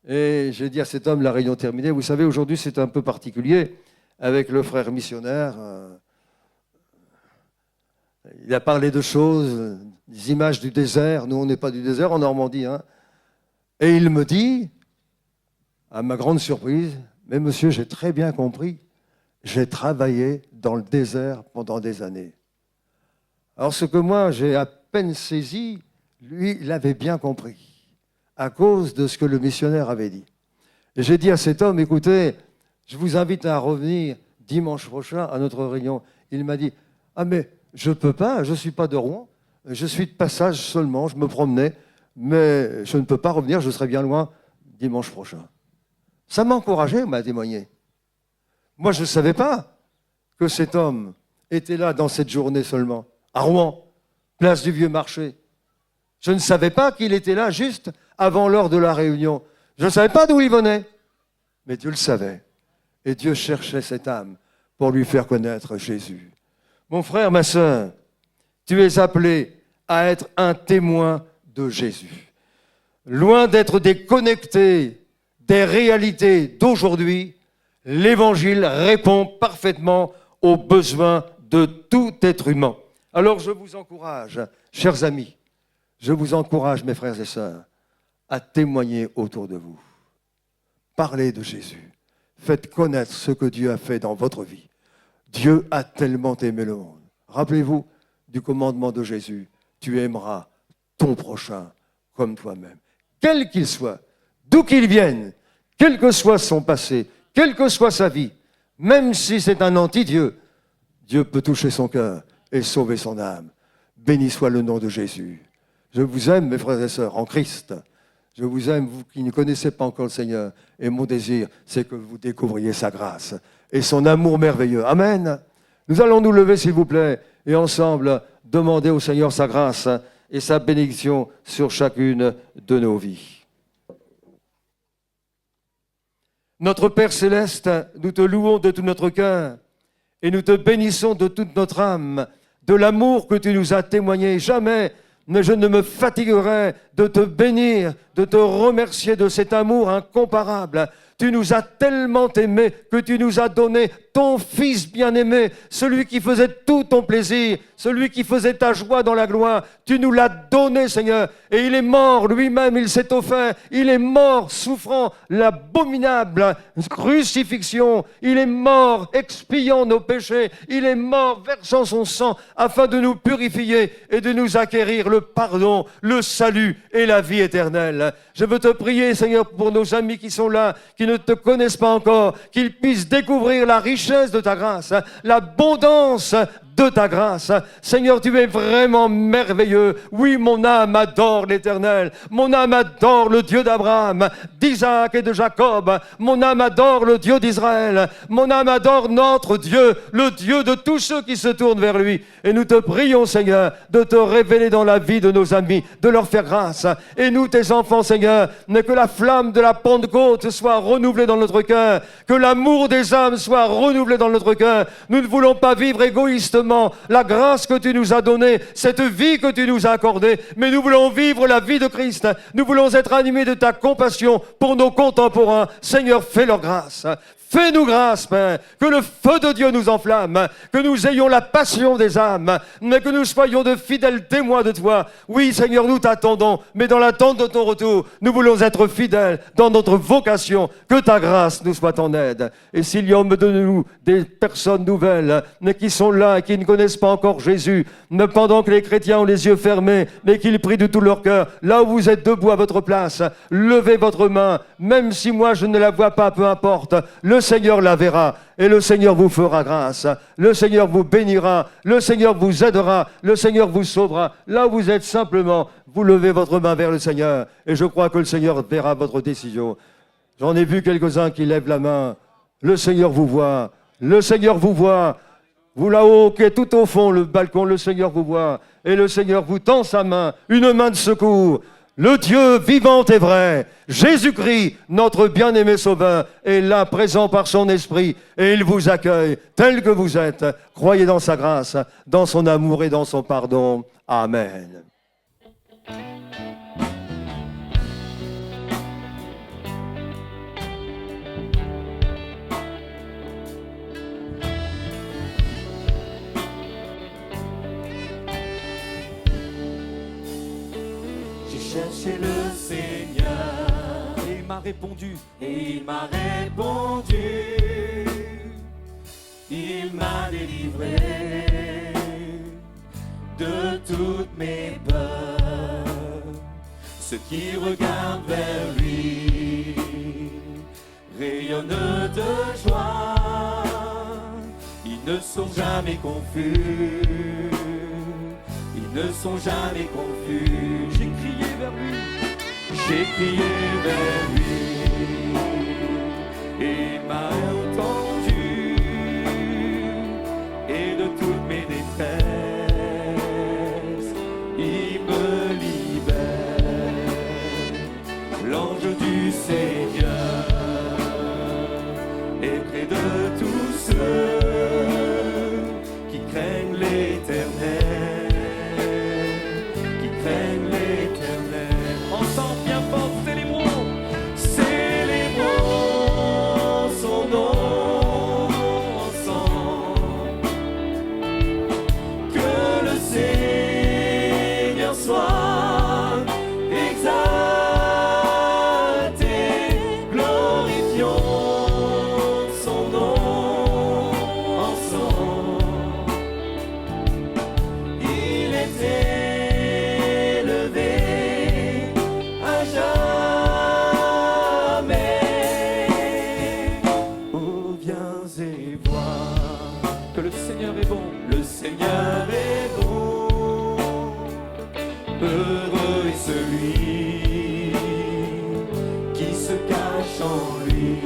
Et j'ai dit à cet homme, la réunion terminée, vous savez, aujourd'hui, c'est un peu particulier avec le frère missionnaire. Il a parlé de choses, des images du désert. Nous, on n'est pas du désert en Normandie. Hein. Et il me dit, à ma grande surprise, mais monsieur, j'ai très bien compris, j'ai travaillé dans le désert pendant des années. Alors ce que moi, j'ai à peine saisi, lui, il avait bien compris, à cause de ce que le missionnaire avait dit. Et j'ai dit à cet homme, écoutez, je vous invite à revenir dimanche prochain à notre réunion. Il m'a dit, ah mais je ne peux pas, je ne suis pas de Rouen, je suis de passage seulement, je me promenais, mais je ne peux pas revenir, je serai bien loin dimanche prochain. Ça m'a encouragé, m'a témoigné. Moi, je ne savais pas que cet homme était là dans cette journée seulement, à Rouen, place du Vieux Marché. Je ne savais pas qu'il était là juste avant l'heure de la réunion. Je ne savais pas d'où il venait, mais Dieu le savait. Et Dieu cherchait cette âme pour lui faire connaître Jésus. Mon frère, ma sœur, tu es appelé à être un témoin de Jésus. Loin d'être déconnecté des réalités d'aujourd'hui, l'Évangile répond parfaitement aux besoins de tout être humain. Alors je vous encourage, chers amis, je vous encourage, mes frères et sœurs, à témoigner autour de vous. Parlez de Jésus. Faites connaître ce que Dieu a fait dans votre vie. Dieu a tellement aimé le monde. Rappelez-vous du commandement de Jésus. Tu aimeras ton prochain comme toi-même. Quel qu'il soit, d'où qu'il vienne, quel que soit son passé, quelle que soit sa vie, même si c'est un anti-Dieu, Dieu peut toucher son cœur et sauver son âme. Béni soit le nom de Jésus. Je vous aime, mes frères et sœurs, en Christ. Je vous aime, vous qui ne connaissez pas encore le Seigneur. Et mon désir, c'est que vous découvriez sa grâce et son amour merveilleux. Amen. Nous allons nous lever, s'il vous plaît, et ensemble demander au Seigneur sa grâce et sa bénédiction sur chacune de nos vies. Notre Père céleste, nous te louons de tout notre cœur et nous te bénissons de toute notre âme, de l'amour que tu nous as témoigné. Jamais je ne me fatiguerai de te bénir, de te remercier de cet amour incomparable. Tu nous as tellement aimés que tu nous as donné ton Fils bien-aimé, celui qui faisait tout ton plaisir, celui qui faisait ta joie dans la gloire. Tu nous l'as donné, Seigneur, et il est mort lui-même, il s'est offert, il est mort souffrant l'abominable crucifixion, il est mort expiant nos péchés, il est mort versant son sang afin de nous purifier et de nous acquérir le pardon, le salut et la vie éternelle. Je veux te prier, Seigneur, pour nos amis qui sont là, qui ne te connaissent pas encore, qu'ils puissent découvrir la richesse de ta grâce, l'abondance de ta grâce. Seigneur, tu es vraiment merveilleux. Oui, mon âme adore l'Éternel. Mon âme adore le Dieu d'Abraham, d'Isaac et de Jacob. Mon âme adore le Dieu d'Israël. Mon âme adore notre Dieu, le Dieu de tous ceux qui se tournent vers lui. Et nous te prions, Seigneur, de te révéler dans la vie de nos amis, de leur faire grâce. Et nous, tes enfants, Seigneur, que la flamme de la Pentecôte soit renouvelée dans notre cœur, que l'amour des âmes soit renouvelé dans notre cœur. Nous ne voulons pas vivre égoïstement la grâce que tu nous as donnée, cette vie que tu nous as accordée, mais nous voulons vivre la vie de Christ. Nous voulons être animés de ta compassion pour nos contemporains. Seigneur, fais leur grâce. Fais-nous grâce, Père, que le feu de Dieu nous enflamme, que nous ayons la passion des âmes, mais que nous soyons de fidèles témoins de toi. Oui, Seigneur, nous t'attendons, mais dans l'attente de ton retour, nous voulons être fidèles dans notre vocation, que ta grâce nous soit en aide. Et s'il y a de nous des personnes nouvelles, mais qui sont là et qui ne connaissent pas encore Jésus, mais pendant que les chrétiens ont les yeux fermés, mais qu'ils prient de tout leur cœur, là où vous êtes debout à votre place, levez votre main, même si moi je ne la vois pas, peu importe. Le Seigneur la verra et le Seigneur vous fera grâce. Le Seigneur vous bénira, le Seigneur vous aidera, le Seigneur vous sauvera. Là où vous êtes simplement, vous levez votre main vers le Seigneur et je crois que le Seigneur verra votre décision. J'en ai vu quelques-uns qui lèvent la main. Le Seigneur vous voit, le Seigneur vous voit. Vous là-haut qui êtes tout au fond, le balcon, le Seigneur vous voit et le Seigneur vous tend sa main, une main de secours. Le Dieu vivant et vrai, Jésus-Christ, notre bien-aimé Sauveur, est là présent par son Esprit et il vous accueille tel que vous êtes. Croyez dans sa grâce, dans son amour et dans son pardon. Amen. Chercher le Seigneur Et il m'a répondu. et il m'a répondu, il m'a délivré de toutes mes peurs. Ceux qui regardent vers lui rayonnent de joie, ils ne sont jamais confus, ils ne sont jamais confus. J'ai crié vers lui. J'ai crié vers lui et il m'a entendu et de toutes mes détresses il me libère. L'ange du Seigneur est près de tous ceux qui craignent l'Éternel. marche en lui.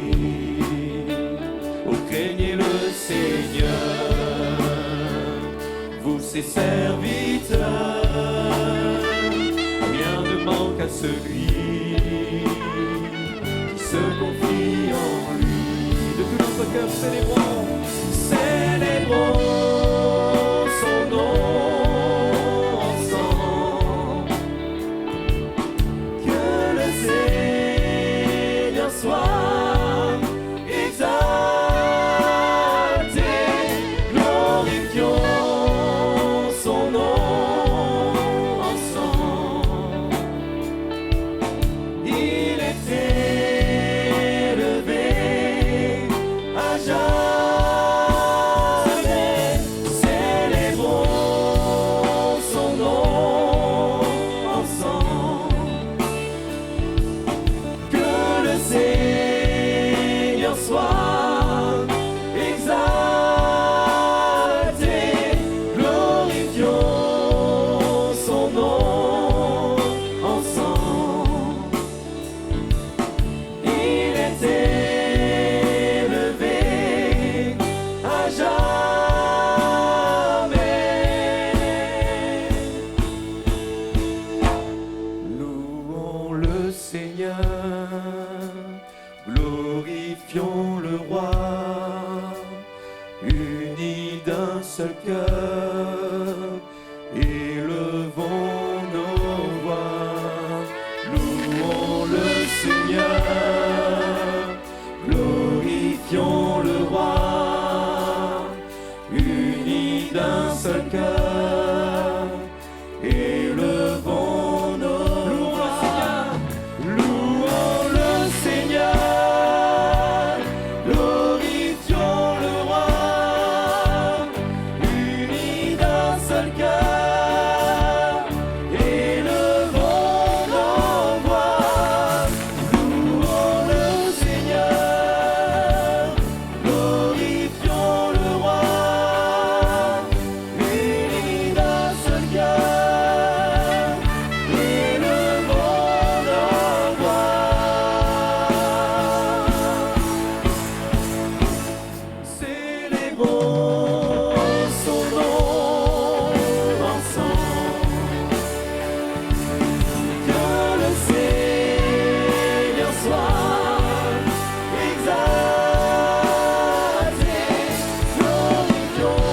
Oh, craignez le Seigneur, vous ses serviteurs, rien ne manque à celui qui se confie en lui. De tout notre cœur, célébrons, célébrons son nom ensemble. Que le Seigneur soit exalté, glorifions son nom ensemble. Il est élevé à jamais, célébrons son nom ensemble. Que le Seigneur soit exalté, glorifions son nom ensemble. Il est élevé à jamais. Louons le Seigneur, glorifions le Roi, unis d'un seul cœur, élevons nos voix. Louons le Seigneur, glorifions le Roi, unis d'un seul cœur, élevons nos voix. Louons le Seigneur, glorifions le Roi, unis d'un seul cœur, élevons nos voix. Louons le Seigneur, glorifions le Roi, unis d'un seul cœur, élevons nos voix. Célébrons son nom ensemble. Que le Seigneur soit exalté, glorifions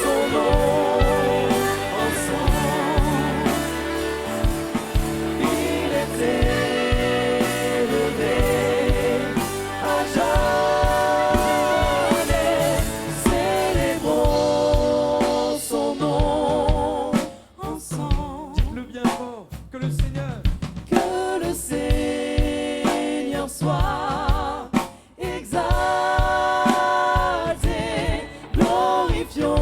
son nom ensemble. Il est élevé à jamais, célébrons son nom ensemble. Dites-le bien fort, que le Seigneur Que le Seigneur soit exalté, glorifions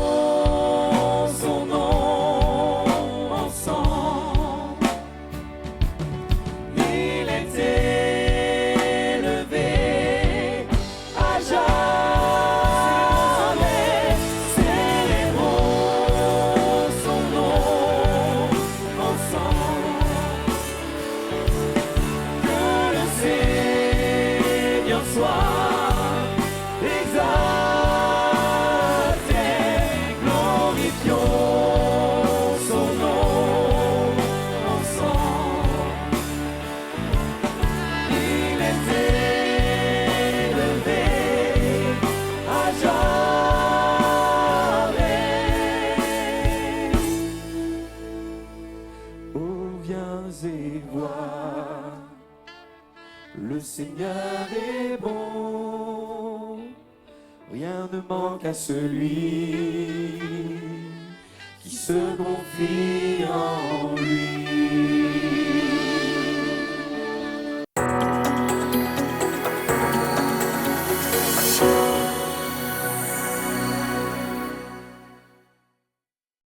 son nom ensemble. Il est élevé à jamais, célébrons son nom ensemble. Que le Seigneur soit exalté, glorifions son nom ensemble. Il est élevé à jamais. Oh, viens et vois, le Seigneur est bon, rien ne manque à celui qui se confie en lui.